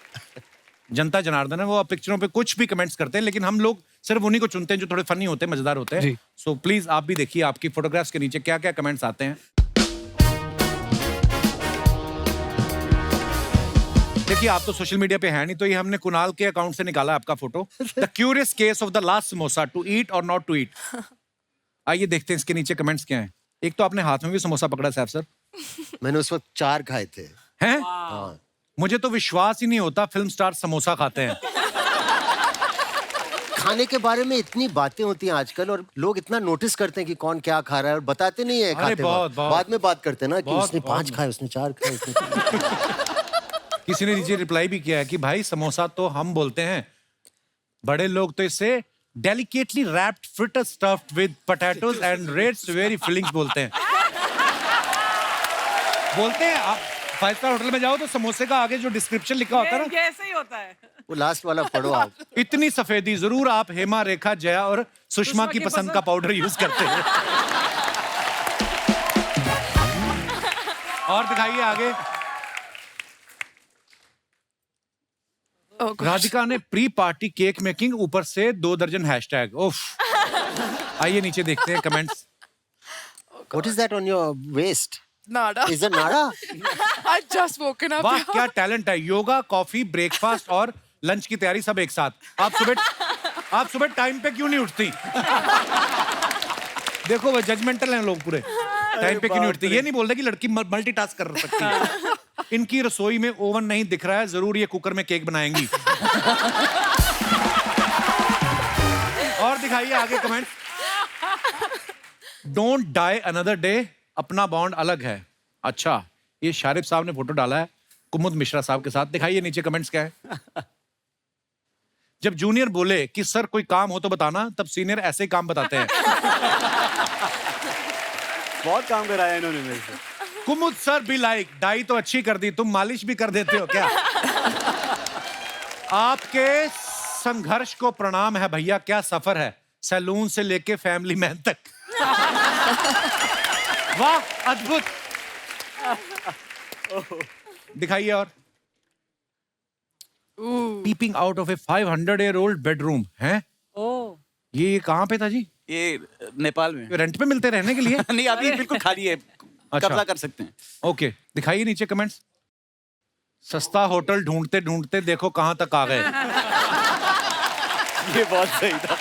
जनता जनार्दन है वो अब पिक्चरों पे कुछ भी कमेंट्स करते हैं, लेकिन हम लोग सिर्फ उन्हीं को चुनते हैं जो थोड़े फनी होते हैं, मजेदार होते हैं। सो प्लीज आप भी देखिए आपकी फोटोग्राफ्स के नीचे क्या क्या कमेंट्स आते हैं। देखिए, आप तो सोशल मीडिया पे है नहीं, तो ये हमने कुणाल के अकाउंट से निकाला आपका photo. The curious case of the last samosa, to eat or not to eat. आइए देखते हैं इसके नीचे कमेंट्स क्या हैं। एक तो आपने हाथ में भी समोसा पकड़ा सैफ सर। मैंने उस वक्त 4 खाए थे। हैं? मुझे तो विश्वास ही नहीं होता फिल्म स्टार समोसा खाते हैं। खाने के बारे में इतनी बातें होती हैं आजकल, और लोग इतना नोटिस करते हैं कि कौन क्या खा रहा है, और बताते नहीं है खाते वक्त। बाद में बात करते हैं ना कि उसने 5 खाए, उसने 4 खाए, उसने किसी ने नीचे रिप्लाई भी किया है कि भाई समोसा तो हम बोलते हैं, बड़े लोग तो इसे delicately wrapped fritter stuffed with potatoes and reds very feelings बोलते हैं। बोलते हैं आप 5 स्टार होटल में जाओ तो समोसे का आगे जो डिस्क्रिप्शन लिखा होता है ना, ऐसे ही होता है। वो लास्ट वाला पढ़ो आप। इतनी सफेदी जरूर आप हेमा, रेखा, जया और सुषमा की पसंद का पाउडर यूज करते हैं। और दिखाइए आगे। राधिका ने प्री पार्टी केक मेकिंग, ऊपर से 2 दर्जन हैशटैग। उफ। आइए नीचे देखते हैं comments. What is that on your waist? Nada. Is it nada? I just woken up. वाह, क्या टैलेंट है। योगा, कॉफी, ब्रेकफास्ट और लंच की तैयारी सब एक साथ। आप सुबह टाइम पे क्यों नहीं उठती? देखो वो जजमेंटल हैं लोग पूरे। टाइम पे क्यों नहीं उठती? ये नहीं बोल रहे कि लड़की मल्टीटास्क कर सकती है। इनकी रसोई में ओवन नहीं दिख रहा है, जरूर ये कुकर में केक बनाएंगी। और दिखाइए आगे comment. Don't die another day, अपना बॉन्ड अलग है। अच्छा, ये शारिफ साहब ने फोटो डाला है कुमुद मिश्रा साहब के साथ। दिखाइए नीचे कमेंट्स क्या है। जब जूनियर बोले कि सर कोई काम हो तो बताना, तब सीनियर ऐसे ही काम बताते हैं। बहुत काम कराया इन्होंने मेरे से। कुमुद सर भी लाइक, डाई तो अच्छी कर दी, तुम मालिश भी कर देते हो क्या? आपके संघर्ष को प्रणाम है भैया, क्या सफर है, सैलून से लेके फैमिली मैन तक। वाह, अद्भुत। दिखाइए और। Peeping out of a 500-year-old bedroom है। ये कहाँ पे था जी? ये नेपाल में। रेंट पे मिलते रहने के लिए? नहीं, अभी बिल्कुल खाली है, कब्जा कर सकते हैं। ओके, दिखाइए नीचे कमेंट्स। सस्ता होटल ढूंढते ढूंढते देखो कहां तक आ गए। ये बहुत सही था।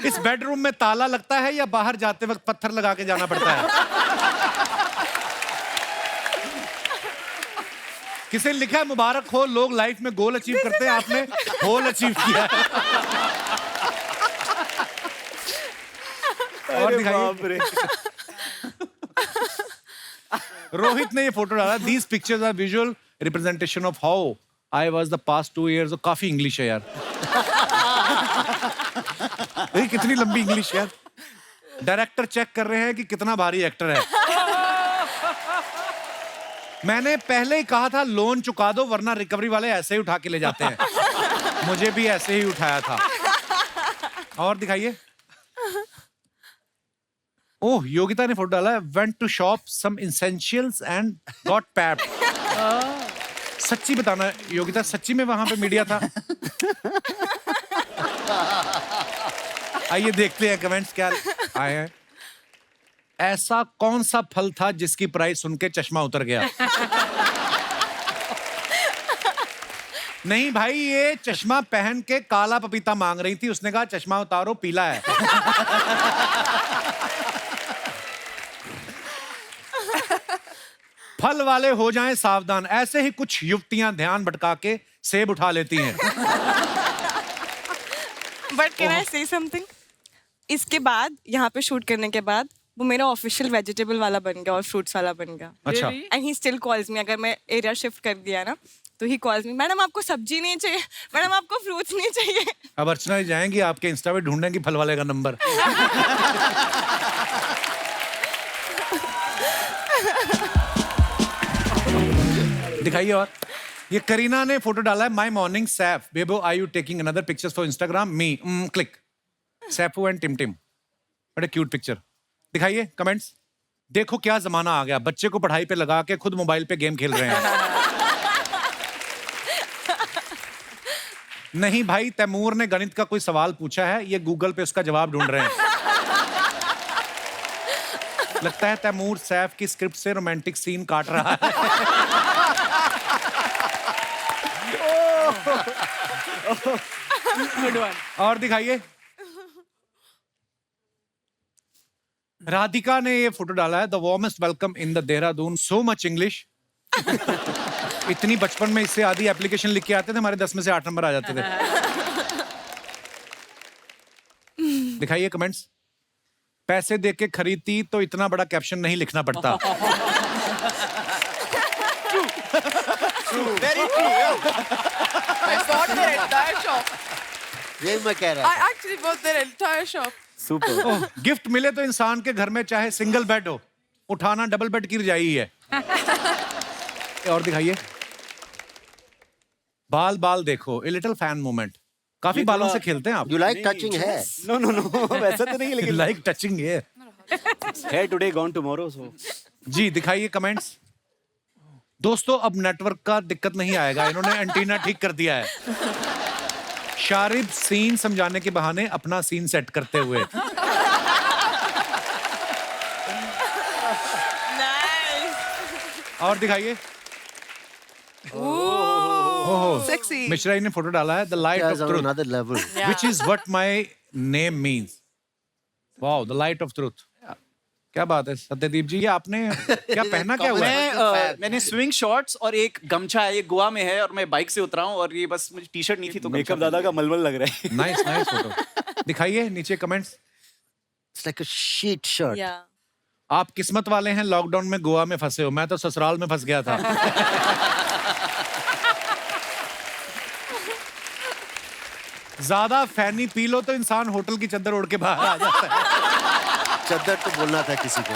इस बेडरूम में ताला लगता है या बाहर जाते वक्त पत्थर लगा के जाना पड़ता है? किसी ने लिखा है मुबारक हो, लोग लाइफ में गोल अचीव करते हैं, आपने होल अचीव किया है। और दिखाइए। रोहित ने ये फोटो डाला। These pictures are visual representation of how I was the past 2 years। काफी इंग्लिश है यार। कितनी लंबी इंग्लिश यार। डायरेक्टर चेक कर रहे हैं कि कितना भारी एक्टर है। मैंने पहले ही कहा था लोन चुका दो, वरना रिकवरी वाले ऐसे ही उठा के ले जाते हैं। मुझे भी ऐसे ही उठाया था। और दिखाइए। ओह, योगिता ने फोटो डाला है। Went to shop some essentials and got papped. सच्ची बताना योगिता, सच्ची में वहां पे मीडिया था? आइए देखते हैं कमेंट्स क्या आए हैं। ऐसा कौन सा फल था जिसकी प्राइस सुन के चश्मा उतर गया? नहीं भाई, ये चश्मा पहन के काला पपीता मांग रही थी, उसने कहा चश्मा उतारो पीला है। फल वाले हो जाएं सावधान, ऐसे ही कुछ युवतियां ध्यान भटका के सेब उठा लेती हैं। बट कैन आई से समथिंग? इसके बाद यहाँ पे शूट करने के बाद वो मेरा ऑफिशियल वेजिटेबल वाला बन गया और फ्रूट्स वाला बन गया। अच्छा। And he still calls me. अगर मैं एरिया शिफ्ट कर दिया ना तो ही कॉल्स मी, मैडम आपको सब्जी नहीं चाहिए, मैडम आपको फ्रूट्स नहीं चाहिए. अब अर्चना जी जाएंगी आपके इंस्टा पे ढूंढेंगी फल वाले का नंबर. दिखाइए. और ये करीना ने फोटो डाला है, my morning Saif Bebo I you taking another pictures for Instagram me click Saifu and Tim Tim. बड़े क्यूट पिक्चर. दिखाइए कमेंट्स. देखो क्या जमाना आ गया, बच्चे को पढ़ाई पे लगा के खुद मोबाइल पे गेम खेल रहे हैं. नहीं भाई, तैमूर ने गणित का कोई सवाल पूछा है, ये गूगल पे उसका जवाब ढूंढ रहे हैं. लगता है तैमूर सैफ की स्क्रिप्ट से रोमांटिक सीन काट रहा है. और दिखाइए. राधिका ने ये फोटो डाला है, the warmest welcome in the Dehradun, so much English. इतनी बचपन में इससे आधी एप्लीकेशन लिख के आते थे, हमारे 10 में से 8 नंबर आ जाते थे. दिखाइए कमेंट्स. पैसे दे के खरीदती तो इतना बड़ा कैप्शन नहीं लिखना पड़ता. Very true. I bought their entire shop. ये मैं कह रहा I actually bought their entire shop. Super. Gift मिले तो इंसान के घर में चाहे सिंगल बेड हो, उठाना डबल बेड की रजाई है. और दिखाइए. बाल बाल देखो, ए लिटिल फैन मोमेंट. काफी बालों से खेलते हैं आप. यू लाइक टचिंग है. नो नो नो वैसा तो नहीं, लेकिन लाइक टचिंग है. है टुडे गॉन टुमारो. सो जी दिखाइए कमेंट्स. दोस्तों अब नेटवर्क का दिक्कत नहीं आएगा, इन्होंने एंटीना ठीक कर दिया है. शारिब सीन समझाने के बहाने अपना सीन सेट करते हुए. और दिखाइए. Sexy. मिश्रा जी ने फोटो डाला है, the light of truth another level. which is what my name means. Wow, the light of truth. क्या बात है सत्यदीप जी, ये आपने क्या पहना क्या हुआ है? मैंने स्विंग शॉर्ट्स और एक गमछा है, ये गोवा में है और मैं बाइक से उतरा हूँ और ये बस मुझे टी शर्ट नहीं थी तो मेकअप दादा का मलमल लग रहा है. Nice nice photo. दिखाइए नीचे comments. It's like a sheet shirt. Yeah. आप किस्मत वाले हैं, लॉकडाउन में गोवा में फंसे हो, मैं तो ससुराल में फंस गया था. ज्यादा फैनी पी लो तो इंसान होटल की चद्दर ओढ़ के बाहर आ जाता है. चद्दर तो बोलना था किसी को.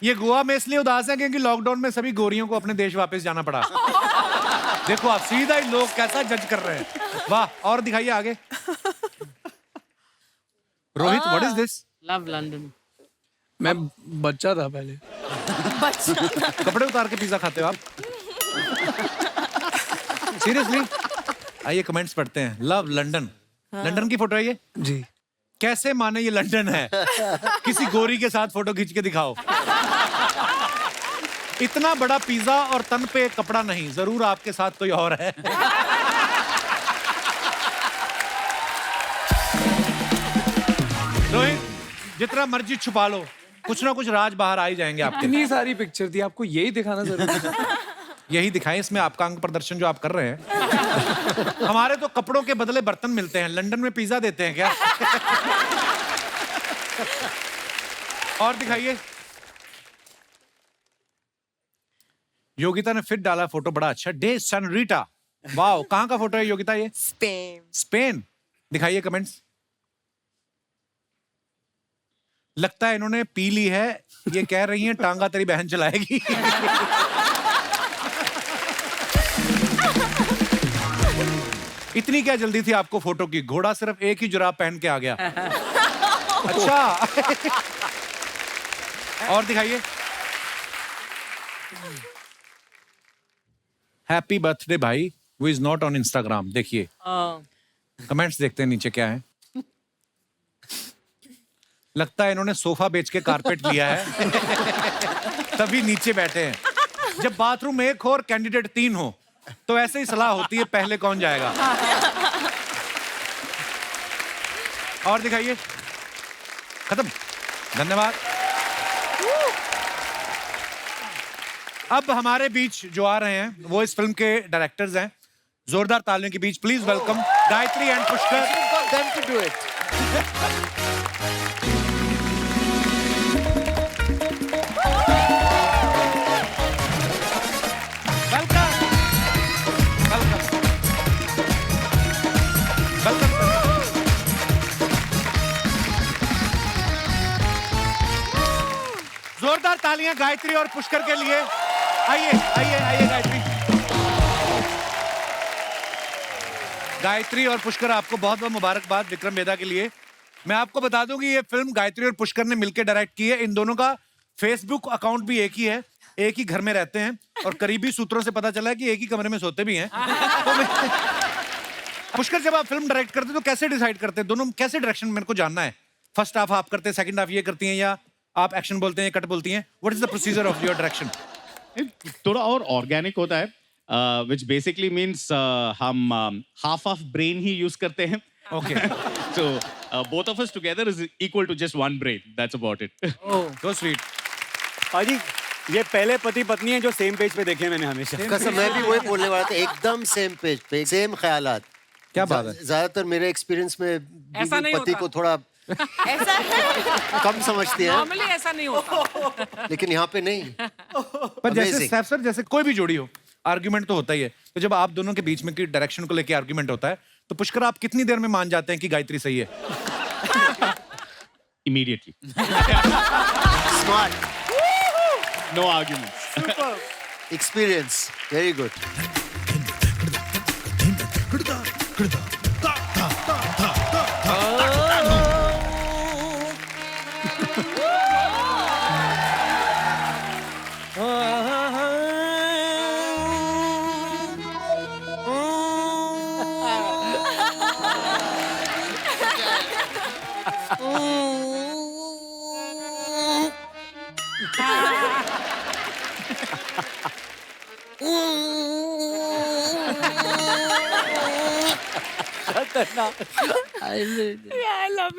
ये गोवा में इसलिए उदास है क्योंकि लॉकडाउन में सभी गोरियों को अपने देश वापस जाना पड़ा. देखो आप सीधा ही लोग कैसा जज कर रहे हैं. वाह. और दिखाइए आगे. Rohit, what is this? Love London. मैं बच्चा था पहले. कपड़े उतार के पिज्जा खाते हो आप? सीरियसली? आइए कमेंट्स पढ़ते हैं. Love London. लंदन की फोटो है ये? जी. कैसे माने ये लंदन है? किसी गोरी के साथ फोटो खींच के दिखाओ. इतना बड़ा पिज्जा और तन पे कपड़ा नहीं, जरूर आपके साथ कोई और है. रोहित, जितना मर्जी छुपा लो, कुछ ना कुछ राज बाहर आ ही जाएंगे आपके. इतनी सारी पिक्चर थी, आपको यही दिखाना जरूरी था. यही दिखाएं, इसमें आपका अंग प्रदर्शन जो आप कर रहे हैं. हमारे तो कपड़ों के बदले बर्तन मिलते हैं, लंदन में पिज्जा देते हैं क्या? और दिखाइए. योगिता ने फिर डाला फोटो, बड़ा अच्छा. डे सनरीटा. वाओ. कहां का फोटो है योगिता ये? Spain. स्पेन. दिखाइए कमेंट्स. लगता है इन्होंने पी ली है, ये कह रही हैं टांगा तेरी बहन चलाएगी. इतनी क्या जल्दी थी आपको फोटो की? घोड़ा सिर्फ एक ही जुराब पहन के आ गया. अच्छा. और दिखाइए. हैप्पी बर्थडे भाई, who is not on Instagram. देखिए कमेंट्स देखते हैं नीचे क्या है. लगता है इन्होंने सोफा बेच के कारपेट लिया है, तभी नीचे बैठे हैं. जब बाथरूम एक हो और कैंडिडेट 3 हो तो ऐसे ही सलाह होती है, पहले कौन जाएगा. और दिखाइए. खत्म. धन्यवाद. अब हमारे बीच जो आ रहे हैं वो इस फिल्म के डायरेक्टर्स हैं. जोरदार तालियों के बीच please welcome Gayatri and Pushkar. जोरदार तालियां गायत्री और पुष्कर के लिए। आइए आइए आइए गायत्री। गायत्री और पुष्कर, आपको बहुत बहुत मुबारकबाद विक्रम वेदा के लिए। मैं आपको बता दूं कि ये फिल्म गायत्री और पुष्कर ने मिलकर डायरेक्ट की है। इन दोनों का फेसबुक अकाउंट भी एक ही है, एक ही घर में रहते हैं और करीबी सूत्रों से पता चला है कि एक ही कमरे में सोते भी हैं। तो पुष्कर, जब आप फिल्म डायरेक्ट करते हैं तो कैसे डिसाइड करते हैं दोनों, कैसे डायरेक्शन मेरे को जानना है? फर्स्ट हाफ आप करते हैं, सेकंड हाफ ये करती हैं, या आप एक्शन बोलते हैं, कट बोलती हैं? What is the procedure of your direction? थोड़ा और ऑर्गेनिक होता है, which basically means हम half of brain he use करते हैं. Okay. So both of us together is equal to just one brain. That's about it. Oh, so sweet. पाजी, ये पहले पति पत्नी है जो सेम पेज पे देखे मैंने हमेशा। कसम, मैं भी वही बोलने वाला था, एकदम सेम पेज पे, सेम ख्यालात। क्या बात है? ज्यादातर मेरे एक्सपीरियंस में ऐसा नहीं पति होता। को थोड़ा ऐसा है? कम समझती है, नॉर्मली ऐसा नहीं होता। लेकिन यहाँ पे नहीं। पर जैसे Amazing. सैफ सर, जैसे कोई भी जोड़ी हो, आर्ग्यूमेंट तो होता ही है। तो जब आप दोनों के बीच में की डायरेक्शन को लेके आर्ग्यूमेंट होता है, तो पुष्कर आप कितनी देर में मान जाते हैं कि गायत्री सही है? Immediately. Smart. No arguments. Experience. Very good.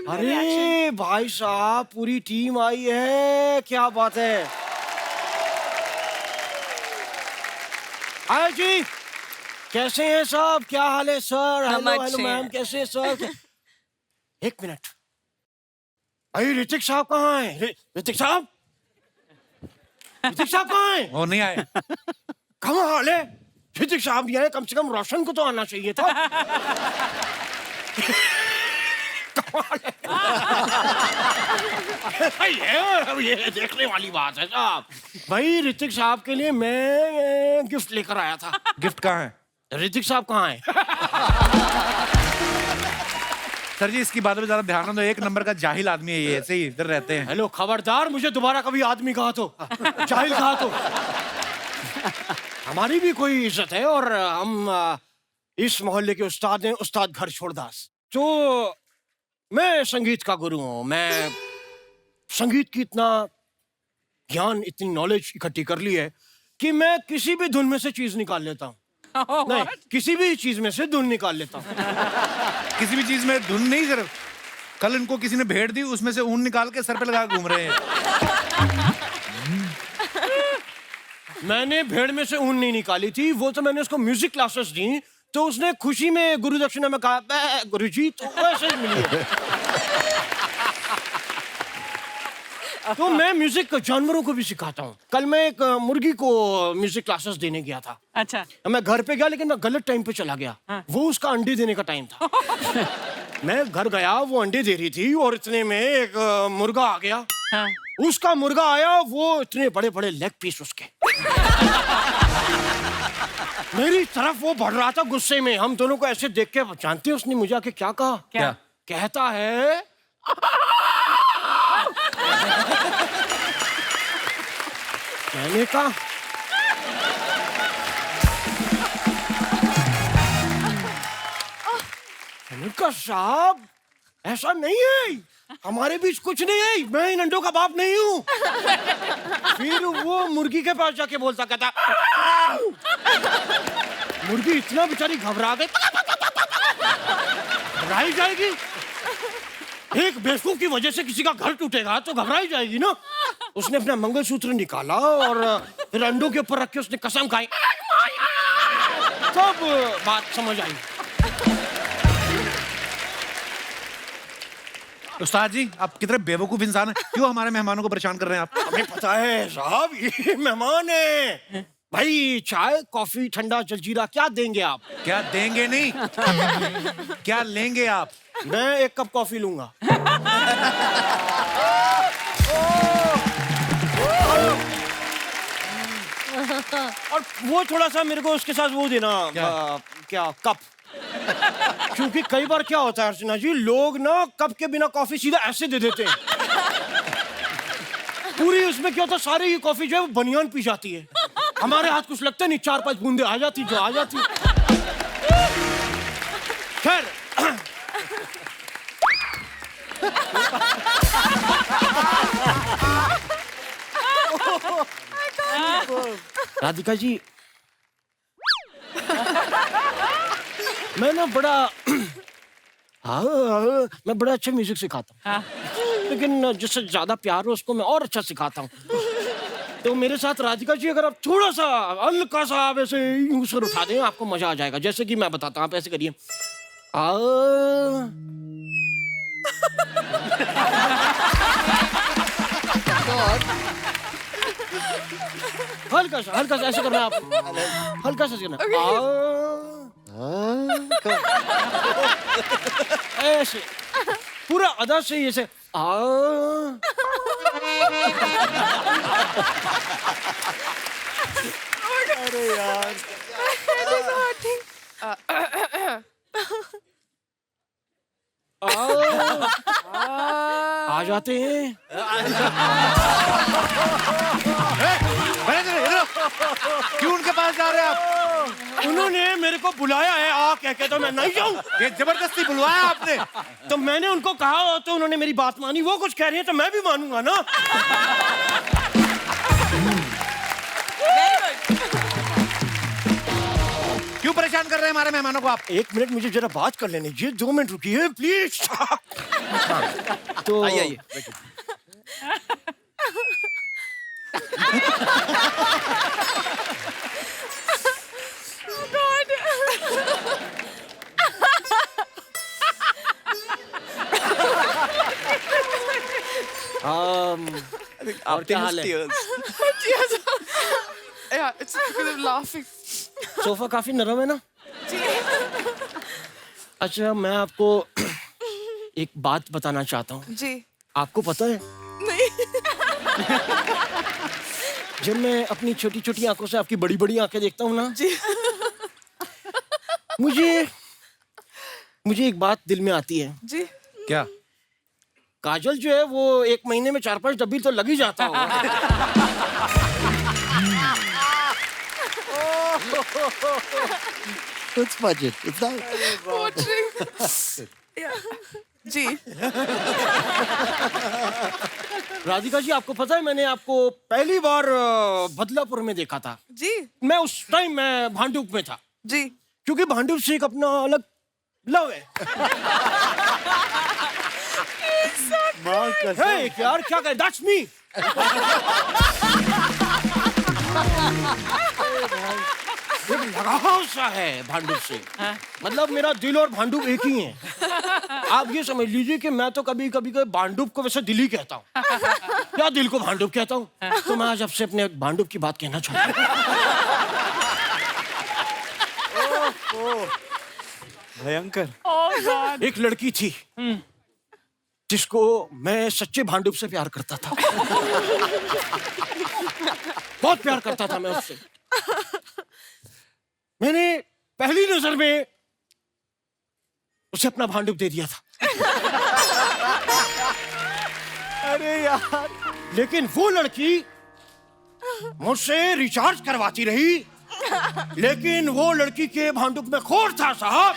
अरे भाई साहब, पूरी टीम आई है, क्या बात है। आया जी, कैसे हैं साहब, क्या हाल है सर? हम हेलो अच्छे हेलो मैम, हैं। कैसे हैं सर? एक मिनट, अरे ऋतिक साहब कहाँ हैं? ऋतिक साहब, ऋतिक साहब कहाँ हैं? वो नहीं आए। कहाँ हाल है? ऋतिक साहब ये है, कम से कम रोशन को तो आना चाहिए था। ये देखने वाली बात है साहब। भाई ऋतिक साहब के लिए मैं गिफ्ट लेकर आया था। गिफ्ट कहाँ है? ऋतिक साहब कहाँ है? सर जी, इसकी बातों पे ज्यादा ध्यान न दो। एक नंबर का जाहिल आदमी है ये, ऐसे ही इधर रहते हैं। हेलो, खबरदार मुझे दोबारा कभी आदमी कहा तो, जाहिल कहा तो। हमारी भी कोई इज्जत है, और हम इस मोहल्ले के उस्ताद हैं, उस्ताद घर छोड़दास। तो मैं संगीत का गुरु हूँ, मैं संगीत की इतना ज्ञान, इतनी नॉलेज इकट्ठी कर ली है कि मैं किसी भी धुन में से चीज निकाल लेता हूँ। नहीं, किसी भी चीज में से धुन निकाल लेता हूँ। किसी भी चीज में धुन नहीं, सिर्फ कल इनको किसी ने भेड़ दी, उसमें से ऊन निकाल के सर पे लगा घूम रहे हैं। मैंने भेड़ में से ऊन नहीं निकाली थी, वो तो मैंने उसको म्यूजिक क्लासेस दी, तो उसने खुशी में गुरु दक्षिणा में कहा गुरुजी, तो वैसे ही मिली है। तो मैं म्यूजिक जानवरों को भी सिखाता हूँ। कल मैं एक मुर्गी को म्यूजिक क्लासेस देने गया था। अच्छा। मैं घर पे गया, लेकिन मैं गलत टाइम पे चला गया। वो उसका अंडे देने का टाइम था। मैं घर गया, वो अंडे दे रही थी, और इतने में एक मुर्गा आ गया। उसका मुर्गा आया, वो इतने बड़े बड़े लेग पीस उसके मेरी तरफ वो बढ़ रहा था गुस्से में। हम दोनों को ऐसे देख के, जानते हैं उसने मुझे आके क्या कहा? क्या? कहता है, मैंने कहा साहब ऐसा नहीं है, हमारे बीच कुछ नहीं है, मैं इन अंडों का बाप नहीं हूं। फिर वो मुर्गी के पास जाके बोलता, कहता मुर्गी इतना बेचारी घबरा गई, घबराई जाएगी। एक बेवकूफ की वजह से किसी का घर टूटेगा तो घबराई जाएगी ना। उसने अपना मंगलसूत्र निकाला और फिर अंडों के ऊपर रख के उसने कसम खाई, तब बात समझ आई। उस्ताद जी, आप कितने बेवकूफ इंसान हैं, क्यों हमारे मेहमानों को परेशान कर रहे हैं आप? हमें पता है साहब, ये मेहमान है भाई। चाय, कॉफी, ठंडा, जलजीरा क्या देंगे आप? क्या देंगे नहीं, क्या लेंगे आप? मैं एक कप कॉफी लूंगा। और वो थोड़ा सा मेरे को उसके साथ वो देना क्या कप। क्योंकि कई बार क्या होता है अर्चना जी, लोग ना कप के बिना कॉफी सीधा ऐसे दे देते हैं। पूरी उसमें क्या होता है, सारी ही कॉफी जो है वो बनियान पी जाती है। हमारे हाथ कुछ लगता नहीं, 4-5 बूंदे आ जाती जो आ जाती। खैर राधिका जी, मैं ना बड़ा मैं बड़ा अच्छा म्यूजिक सिखाता हूँ, लेकिन जिससे ज्यादा प्यार हो उसको मैं और अच्छा सिखाता हूँ। तो मेरे साथ राधिका जी अगर आप थोड़ा सा हल्का सा आप ऐसे यूं सर उठा दें, आपको मजा आ जाएगा। जैसे कि मैं बताता हूँ, आप ऐसे करिए। हल्का सा ऐसे करना आप, हल्का सा करना ऐसे पूरा अदा से ऐसे अरे यार आ जाते हैं। क्यों उनके पास जा रहे हैं आप? उन्होंने मेरे को बुलाया है आ कह के, तो मैं नहीं जाऊं। ये जबरदस्ती बुलवाया आपने? तो मैंने उनको कहा तो उन्होंने मेरी बात मानी। वो कुछ कह रही है तो मैं भी मानूंगा ना। क्यों परेशान कर रहे हैं हमारे मेहमानों को आप? 1 मिनट मुझे जरा बात कर लेने दीजिए, 2 मिनट रुकिए प्लीज। तो आइए और क्या हाल है? Yeah, it's because of laughing. Sofa काफी नरम है ना? अच्छा, मैं आपको एक बात बताना चाहता हूँ। जी। आपको पता है, नहीं। जब मैं अपनी छोटी छोटी आंखों से आपकी बड़ी बड़ी आंखें देखता हूँ ना, जी। मुझे एक बात दिल में आती है। जी। क्या? काजल जो है वो 1 महीने में 4-5 डब्बी तो लग ही जाता होगा। It's budget. It's not. Watching. Yeah. जी। राधिका जी, आपको पता है मैंने आपको पहली बार बदलापुर में देखा था। जी। मैं उस टाइम मैं भांडुप में था। जी। क्योंकि भांडुप से एक अपना अलग लव है। Hey, यार क्या करे? That's me. लगाव सा है भांडुप से। मतलब मेरा दिल और भांडुप एक ही है। आप ये समझ लीजिए कि मैं तो कभी कभी भांडुप को वैसे दिल ही कहता हूँ, या दिल को भांडुप कहता हूँ। तो मैं आज आपसे अपने भांडुप की बात कहना चाहता हूँ। भयंकर। एक लड़की थी जिसको मैं सच्चे भांडुप से प्यार करता था। बहुत प्यार करता था मैं उससे। मैंने पहली नजर में उसे अपना भांडुप दे दिया था। अरे यार, लेकिन वो लड़की मुझसे रिचार्ज करवाती रही, लेकिन वो लड़की के भांडुप में खोर था साहब।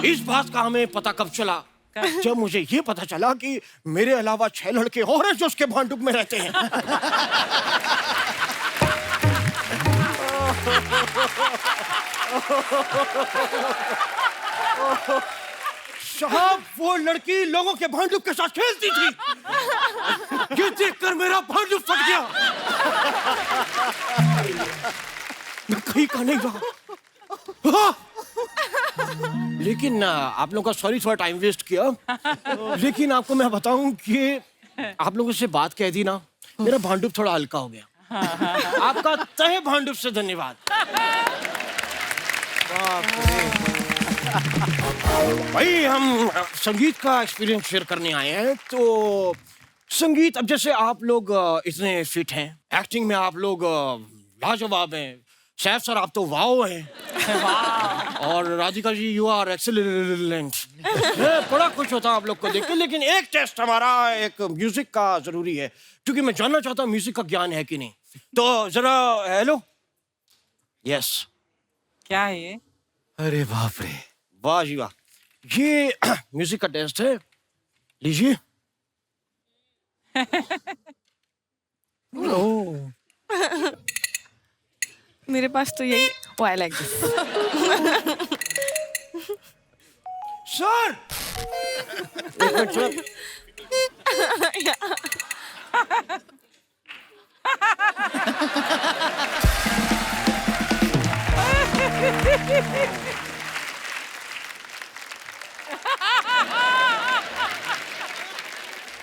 इस बात का हमें पता कब चला? जब मुझे ये पता चला कि मेरे अलावा 6 लड़के और हैं जो उसके भांडुप में रहते हैं। साहब, वो लड़की लोगों के भांडुप के साथ खेलती थी। ये देखकर मेरा भांडुप फट गया। मैं कहीं का नहीं रहा। लेकिन आप लोगों का सॉरी, थोड़ा टाइम वेस्ट किया। लेकिन आपको मैं बताऊं कि आप लोगों से बात कह दी ना, मेरा भांडुप थोड़ा हल्का हो गया। आपका तहे भांडुप से धन्यवाद। भाई, हम संगीत का एक्सपीरियंस शेयर करने आए हैं। तो संगीत, अब जैसे आप लोग इतने फिट हैं, एक्टिंग में आप लोग लाजवाब हैं। सैफ सर आप तो वाओ हैं। और Radhika ji you are excellent. बड़ा खुश होता हूँ आप लोग को देख के। लेकिन एक टेस्ट हमारा एक म्यूजिक का जरूरी है, क्योंकि मैं जानना चाहता हूँ म्यूजिक का ज्ञान है कि नहीं। तो जरा हेलो। यस। क्या है ये? अरे बाप रे, वाह जी वाह। ये म्यूजिक का टेस्ट है, लीजिए। मेरे पास तो यही आई लाइक दिस। सर एक मिनट सर।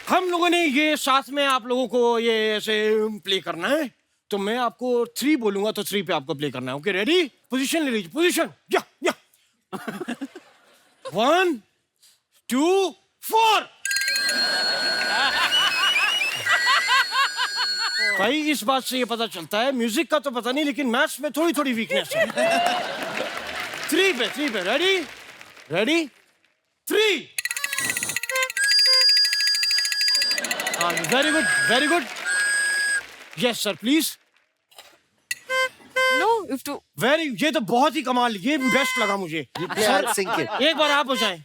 हम लोगों ने ये साथ में आप लोगों को ये ऐसे प्ले करना है, तो मैं आपको 3 बोलूंगा तो 3 पे आपको प्ले करना है। Okay ready? पोजीशन ले लीजिए, पोजीशन। या 1 2 4। भाई इस बात से ये पता चलता है, म्यूजिक का तो पता नहीं लेकिन मैथ्स में थोड़ी थोड़ी वीकनेस है। 3 पे ready ready 3। Very good. Yes sir please. Know if two very, ये तो बहुत ही कमाल, ये बेस्ट लगा मुझे। सर एक बार आप हो जाएं।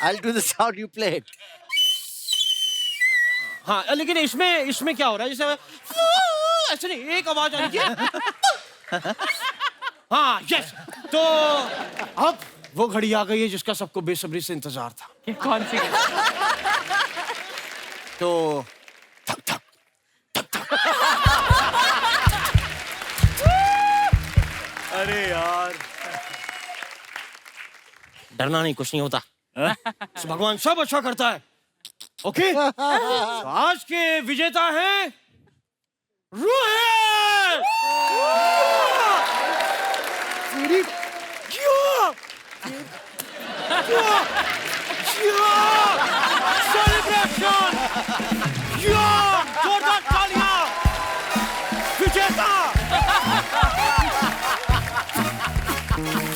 I'll do the sound you played. हाँ लेकिन इसमें क्या हो रहा है, जैसे ऐसे नहीं, एक आवाज आनी चाहिए। हाँ यस। तो अब वो घड़ी आ गई है जिसका सबको बेसब्री से इंतजार था। ये कौन सी? तो थक थक थक थक। अरे यार, डरना नहीं, कुछ नहीं होता। भगवान सब अच्छा करता है। ओके तो आज के विजेता हैं रोहित। सेलिब्रेशन, जोरदार तालियां। विजेता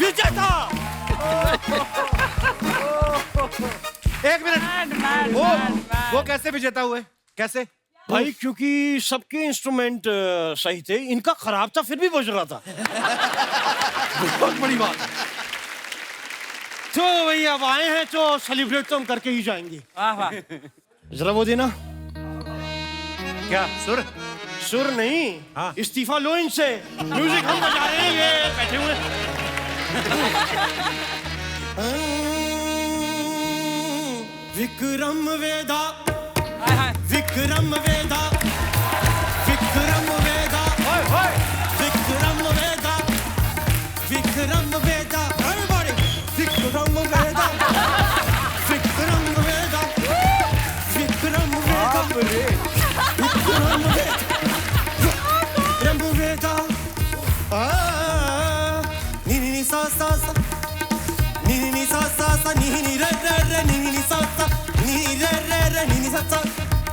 विजेता। एक मिनट, वो कैसे विजेता हुए? कैसे? भाई क्योंकि सबके इंस्ट्रूमेंट सही थे, इनका खराब था फिर भी बज रहा था। बहुत बड़ी बात। तो भैया अब आए हैं तो सेलिब्रेट तो हम करके ही जाएंगे। वाह वाह। जरा वो देना। क्या सुर? सुर नहीं, हाँ। इस्तीफा लो इनसे। म्यूजिक हम बजा रहे हैं, ये बैठे हुए। विक्रम वेदा, विक्रम वेदा, विक्रम वेदा, विक्रम वेदा, विक्रम वेदा, everybody, विक्रम वेदा, विक्रम वेदा, विक्रम वेदा, विक्रम वेदा, नी नी सा सा सा, नी नी सा सा सा, नी नी रे रे रे, नी नी सा सा, नी रे रे रे, नी नी सा सा,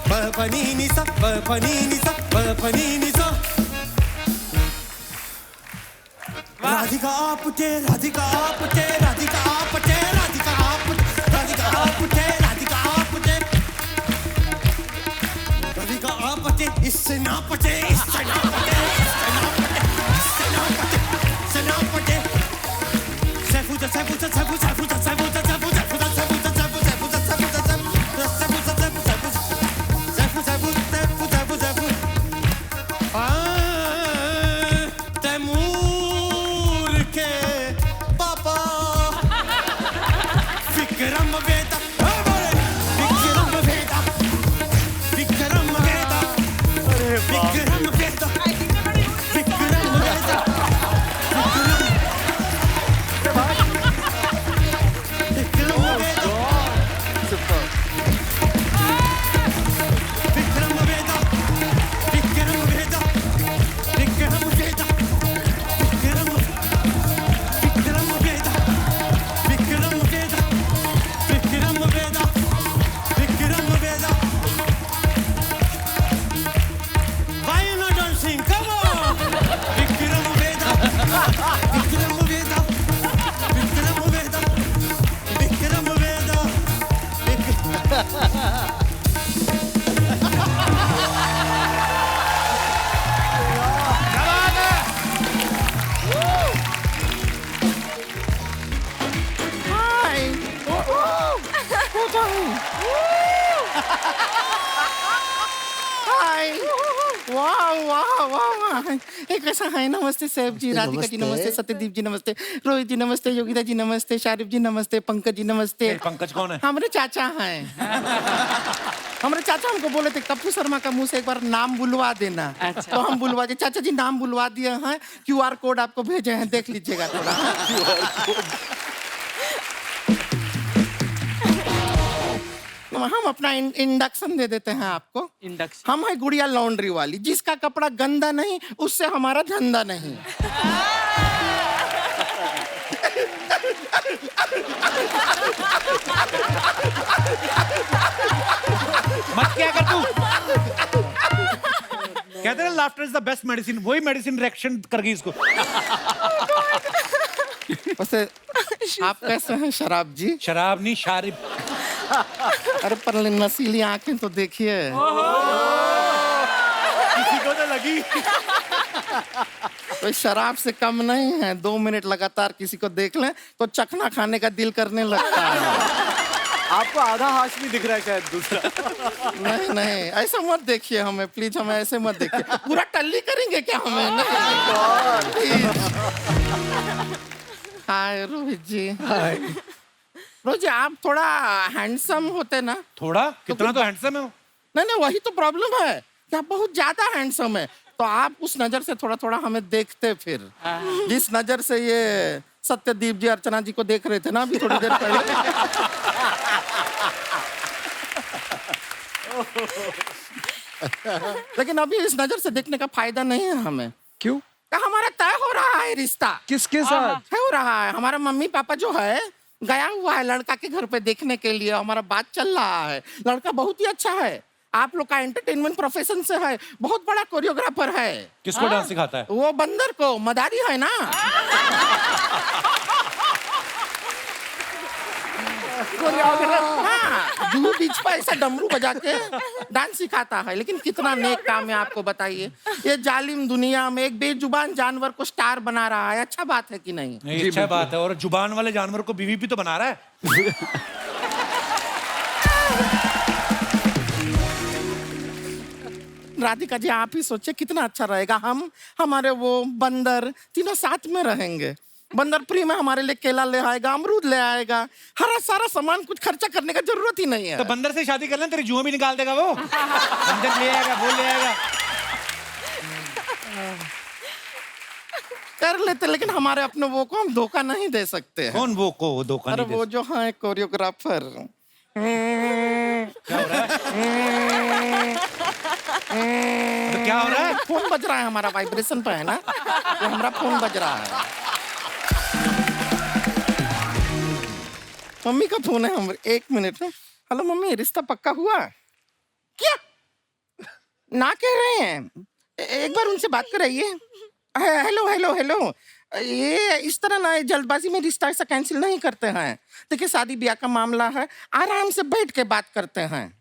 प प नी नी सा, प प नी नी सा, प प नी नी सा। राधिका आपटे, राधिका आपटे, राधिका आपटे, राधिका आपटे, राधिका आपटे, राधिका आपटे, राधिका आपटे, इससे ना पटे, इससे ना पटे, इससे ना पटे, इससे ना पटे, इससे ना पटे। सेफुजा सेफुजा सेफुजा सेफुजा सेफुजा सेफुजा सेफुजा सेफुजा सेफुजा सेफुजा सेफुजा तैमूर के पापा विक्रम वेदा, विक्रम वेदा, विक्रम वेदा, विक्रम कैसा है? नमस्ते सैफ जी, राधिका जी नमस्ते, सत्यदीप जी नमस्ते, रोहित जी नमस्ते, योगिता जी नमस्ते, शारिफ जी नमस्ते, पंकज जी नमस्ते। पंकज कौन है? हमारे चाचा हैं। हमारे चाचा हमको बोले थे कप्पू शर्मा का मुंह से एक बार नाम बुलवा देना। तो हम बुलवा दिए। चाचा जी नाम बुलवा दिए हैं, QR कोड आपको भेजे हैं, देख लीजिएगा थोड़ा। हम अपना इंडक्शन दे देते हैं आपको। इंडक्शन? हम है गुड़िया लॉन्ड्री वाली, जिसका कपड़ा गंदा नहीं उससे हमारा धंधा नहीं। मत क्या कर तू? कहते हैं laughter is the best medicine, वही मेडिसिन रिएक्शन कर गई इसको। वैसे आप कैसे हैं शराब जी? शराब नहीं, शारिब। अरे पर नसीली आंखें तो देखिए। किसी को तो लगी। तो शराब से कम नहीं है। 2 मिनट लगातार किसी को देख लें तो चखना खाने का दिल करने लगता है। आपको आधा हाथ भी दिख रहा है शायद दूसरा। नहीं नहीं, ऐसा मत देखिए हमें प्लीज, हमें ऐसे मत देखिए। पूरा टल्ली करेंगे क्या हमें? नहीं। हाय रोहित जी। हाय रोहित जी, आप थोड़ा हैंडसम होते ना। थोड़ा? कितना तो हैंडसम है। नहीं नहीं, वही तो प्रॉब्लम है कि आप बहुत ज्यादा हैंडसम है। तो आप उस नजर से थोड़ा थोड़ा हमें देखते फिर, जिस नजर से ये सत्यदीप जी अर्चना जी को देख रहे थे ना अभी थोड़ी देर पहले। लेकिन अभी इस नजर से देखने का फायदा नहीं है हमें। क्यों? हमारा तय हो रहा है रिश्ता। किसके साथ? तय हो रहा है। हमारा मम्मी पापा जो है गया हुआ है लड़का के घर पे देखने के लिए। हमारा बात चल रहा है। लड़का बहुत ही अच्छा है, आप लोग का एंटरटेनमेंट प्रोफेशन से है, बहुत बड़ा कोरियोग्राफर है। किसको डांस सिखाता है? वो बंदर को, मदारी है ना। हाँ, जूहू बीच पर ऐसा डमरू बजा के डांस सिखाता है। लेकिन कितना नेक काम है आपको बताइए। ये जालिम दुनिया में एक बेजुबान जानवर को स्टार बना रहा है। अच्छा बात है कि नहीं? नहीं, अच्छा बात है। और जुबान वाले जानवर को बीवी भी तो बना रहा है। राधिका जी आप ही सोचिए कितना अच्छा रहेगा। हम हमारे वो बंदर तीनों साथ में रहेंगे। बंदर फ्री में हमारे लिए केला ले आएगा, अमरूद ले आएगा, हरा सारा सामान, कुछ खर्चा करने का जरूरत ही नहीं है। तो बंदर से शादी कर लें, तेरी जुआ भी निकाल देगा वो। बंदर ले आएगा, वो ले आएगा। कर लेते, लेकिन हमारे अपने वो को हम धोखा नहीं दे सकते। कौन वो को धोखा नहीं दे? वो जो है कोरियोग्राफर। क्या हो रहा है? तो क्या हो रहा है? फोन बज रहा है हमारा, वाइब्रेशन पे है ना, तो हमारा फोन बज रहा है। मम्मी का फोन है। हम 1 मिनट। हेलो मम्मी, रिश्ता पक्का हुआ? क्या ना कह रहे हैं? एक बार उनसे बात कराइए। हेलो हेलो हेलो, ये इस तरह ना जल्दबाजी में रिश्ता ऐसा कैंसिल नहीं करते हैं। देखिए शादी ब्याह का मामला है, आराम से बैठ के बात करते हैं।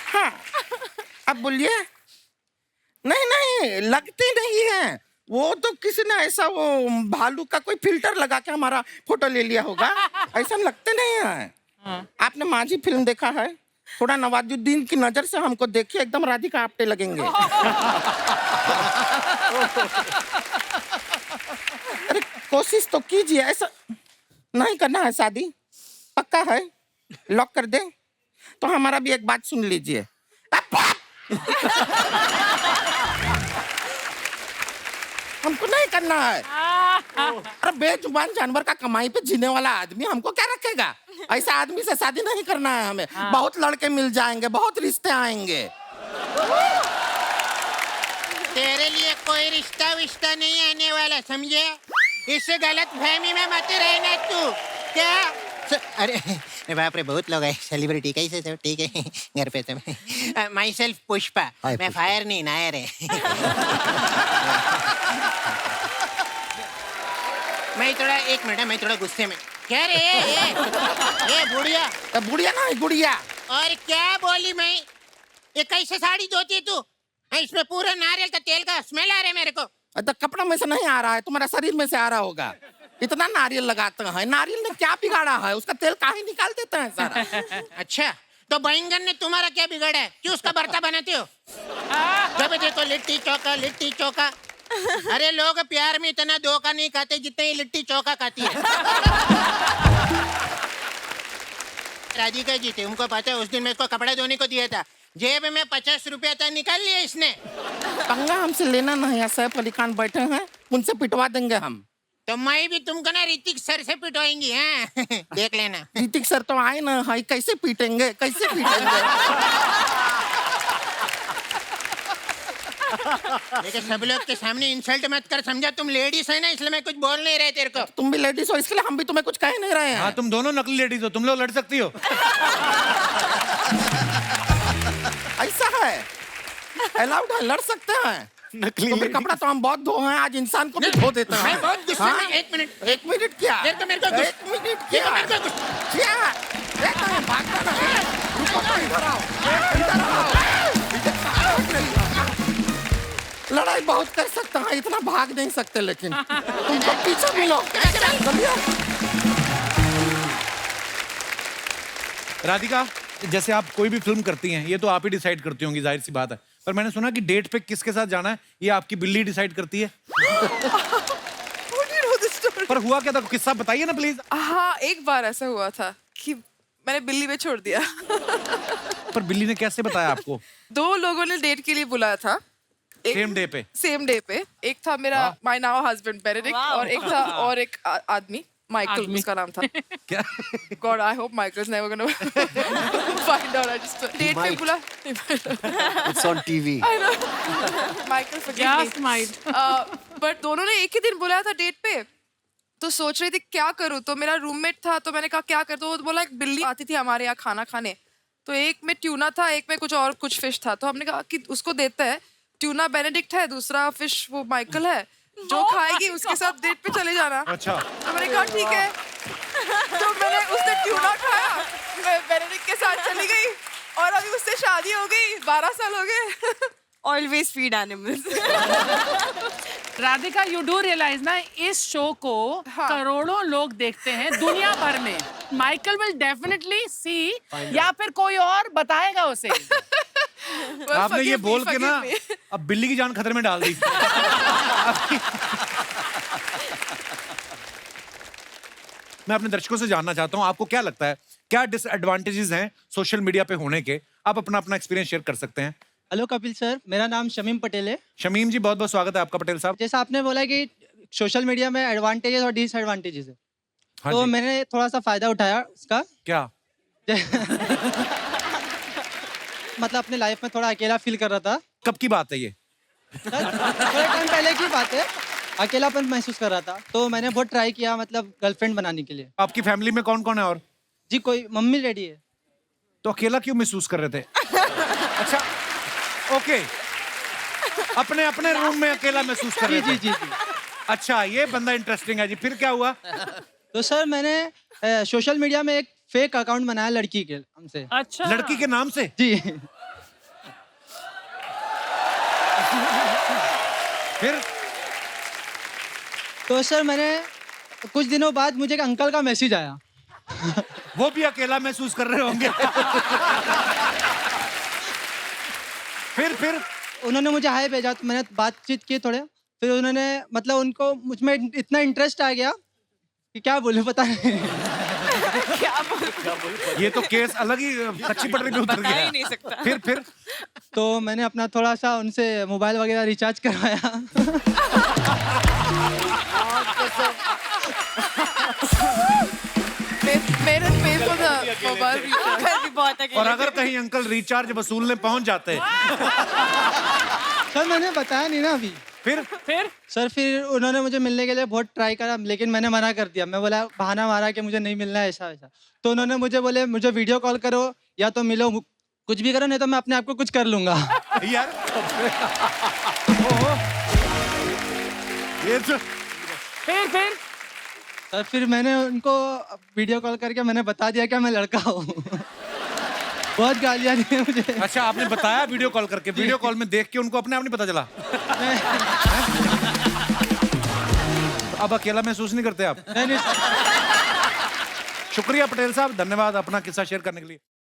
हाँ, अब बोलिए। नहीं नहीं, लगती नहीं है। वो तो किसी ने ऐसा वो भालू का कोई फिल्टर लगा के हमारा फोटो ले लिया होगा। ऐसा लगते नहीं है। आपने माझी फिल्म देखा है? थोड़ा नवाजुद्दीन की नजर से हमको देखिए, एकदम राधिका आप्टे लगेंगे। अरे कोशिश तो कीजिए। ऐसा नहीं करना है शादी, पक्का है? लॉक कर दे। तो हमारा भी एक बात सुन लीजिए। हमको नहीं करना है। अरे बेजुबान जानवर का कमाई पे जीने वाला आदमी हमको क्या रखेगा? ऐसा आदमी से शादी नहीं करना है हमें। बहुत लड़के मिल जाएंगे, बहुत रिश्ते आएंगे। तेरे लिए कोई रिश्ता विश्ता नहीं आने वाला, समझे? इससे गलत फहमी में मत रहना तू। क्या? अरे बाप रे, बहुत लोग हैं। सेलिब्रिटी कैसे सब ठीक है घर पे? तो माई सेल्फ पुष्पा, मैं फायर नहीं नायर है। मैं थोड़ा एक मिनट है, मैं थोड़ा गुस्से में। क्या रे ये बुढ़िया? बुढ़िया ना गुड़िया। और क्या बोली मैं? ये कैसे साड़ी धोती है तू? इसमें पूरा नारियल का तेल का स्मेल आ रहा है मेरे को। तो कपड़ा में से नहीं आ रहा है, तुम्हारा शरीर में से आ रहा होगा। इतना नारियल लगाते हैं, नारियल ने क्या बिगाड़ा है? उसका तेल काहे निकाल देता है सारा। अच्छा, तो बैंगन ने तुम्हारा क्या बिगाड़ा है? क्यों उसका भरता बनाते हो? जब देखो लिट्टी चोखा, लिट्टी चोखा। अरे लोग प्यार में इतना धोखा नहीं खाते जितने ये लिट्टी चोखा खाती है। राधिका जी थे, उनको पता है उस दिन मेरे को कपड़ा धोने को दिया था, जेब में 50 रुपया था, निकाल लिया इसने। पंगा हमसे लेना नहीं है, सैफ अली खान बैठे हैं, उनसे पिटवा देंगे हम। तो मैं भी तुमको ना ऋतिक सर से पिटवाएंगी, हैं? देख लेना। ऋतिक सर तो आए ना, हाई कैसे पीटेंगे, कैसे पीटेंगे? लेकिन सब लोग के सामने इंसल्ट मत कर, समझा? तुम लेडीज है ना, इसलिए मैं कुछ बोल नहीं रहे तेरे को। तुम भी लेडीज हो, इसलिए हम भी तुम्हें कुछ कह नहीं रहे हैं। हाँ, तुम दोनों नकली लेडीज हो, तुम लोग लड़ सकती हो। ऐसा है, अलाउड है, लड़ सकते हैं। नकली तो कपड़ा तो हम बहुत धो हैं, आज इंसान को भी धो देते हैं। मैं बहुत गुस्से में। एक मिनट क्या? एक मिनट क्या? एक मिनट क्या? भागता नहीं, रुको तो, इधर आओ, इधर आओ। लड़ाई बहुत कर सकते हैं, इतना भाग नहीं सकते, लेकिन तुम सब पीछे मिलो। राधिका, जैसे आप कोई भी फिल्म करती हैं, ये तो आप ही डिसाइड करती होंगी, जाहिर सी बात है, पर मैंने सुना कि डेट पे किसके साथ जाना है ये आपकी बिल्ली डिसाइड करती है। पर हुआ क्या था, किस्सा बताइए ना प्लीज। हाँ, एक बार ऐसा हुआ था कि मैंने बिल्ली पे छोड़ दिया। पर बिल्ली ने कैसे बताया आपको? 2 लोगों ने डेट के लिए बुलाया था। सेम डे पे? सेम डे पे। एक था मेरा माय नाउ हस्बैंड बेनेडिक्ट, और एक था और एक आदमी माइकल, उसका नाम था। क्या? God, I hope Michael's never gonna find out. I just date पे बुला। It's on TV. I know. Michael, forgive me. But दोनों ने एक ही दिन बुलाया था डेट पे, तो सोच रही थी क्या करूँ, तो मेरा रूममेट था, तो मैंने कहा क्या कर, तो वो बोला एक बिल्ली आती थी हमारे यहाँ खाना खाने, तो एक में ट्यूना था, एक में कुछ फिश था, तो हमने कहा कि उसको देते हैं, ट्यूना बेनेडिक्ट है, दूसरा फिश वो माइकल है, जो खाएगी उसके साथ डेट पे चले जाना। अच्छा। तो मैंने कहा ठीक है, तो मैंने उसने ट्यूना खाया, मैं बेनेडिक्ट के साथ चली गई, और अभी उससे शादी हो गई, 12 साल हो गए। Always feed animals. Radhika, you do realise ना, इस शो को करोड़ों लोग देखते हैं दुनिया भर में। माइकल विल डेफिनेटली सी, या फिर कोई और बताएगा उसे। आपने ये बोल के ना अब बिल्ली की जान खतरे में डाल दी। मैं अपने दर्शकों से जानना चाहता हूँ, आपको क्या लगता है, क्या डिसएडवांटेजेस हैं सोशल मीडिया पे होने के? आप अपना एक्सपीरियंस शेयर कर सकते हैं। हेलो कपिल सर, मेरा नाम शमीम पटेल है। शमीम जी, बहुत बहुत स्वागत है आपका पटेल साहब। जैसा आपने बोला कि सोशल मीडिया में एडवांटेजेस और डिसएडवांटेजेस है, हाँ तो जी। मैंने थोड़ा सा फायदा उठाया उसका। क्या? मतलब अपने लाइफ में थोड़ा अकेला फील कर रहा था। कब की बात है ये? थोड़े टाइम पहले की बात है, अकेलापन महसूस कर रहा था, तो मैंने बहुत ट्राई किया, मतलब गर्लफ्रेंड बनाने के लिए। आपकी फैमिली में कौन कौन है? और जी कोई मम्मी रेडी है। तो अकेला क्यों महसूस कर रहे थे? अच्छा, ओके, अपने अपने रूम में अकेला महसूस कर रहे थे। जी। अच्छा, ये बंदा इंटरेस्टिंग है जी। फिर क्या हुआ? तो सर मैंने सोशल मीडिया में एक फेक अकाउंट बनाया लड़की के हमसे। अच्छा, लड़की के नाम से? जी। फिर? तो सर मैंने कुछ दिनों बाद मुझे एक अंकल का मैसेज आया। वो भी अकेला महसूस कर रहे होंगे। फिर उन्होंने मुझे हाय भेजा, तो मैंने बातचीत की थोड़े, फिर उन्होंने मतलब उनको मुझ में इतना इंटरेस्ट आ गया कि क्या बोलूं पता नहीं। ये तो केस अलग ही कच्ची पटरी पे उतर गया। नहीं सकता। फिर तो मैंने अपना थोड़ा सा उनसे मोबाइल वगैरह रिचार्ज करवाया। मेरे पे को था मोबाइल रिचार्ज भी बहुत और अगर कहीं अंकल रिचार्ज वसूलने पहुंच जाते? सर मैंने बताया नहीं ना अभी। फिर सर फिर उन्होंने मुझे मिलने के लिए बहुत ट्राई करा, लेकिन मैंने मना कर दिया। मैं बोला, बहाना मारा कि मुझे नहीं मिलना है, ऐसा वैसा। तो उन्होंने मुझे बोले मुझे वीडियो कॉल करो या तो मिलो, कुछ भी करो, नहीं तो मैं अपने आप को कुछ कर लूंगा। यार ये तो फिर तब फिर मैंने उनको वीडियो कॉल करके मैंने बता दिया कि मैं लड़का हूँ। बहुत गालियाँ दी हैं मुझे। अच्छा, आपने बताया वीडियो कॉल करके? वीडियो कॉल में देख के उनको अपने आप नहीं पता चला? अब अकेला महसूस नहीं करते आप? नहीं। शुक्रिया पटेल साहब, धन्यवाद अपना किस्सा शेयर करने के लिए।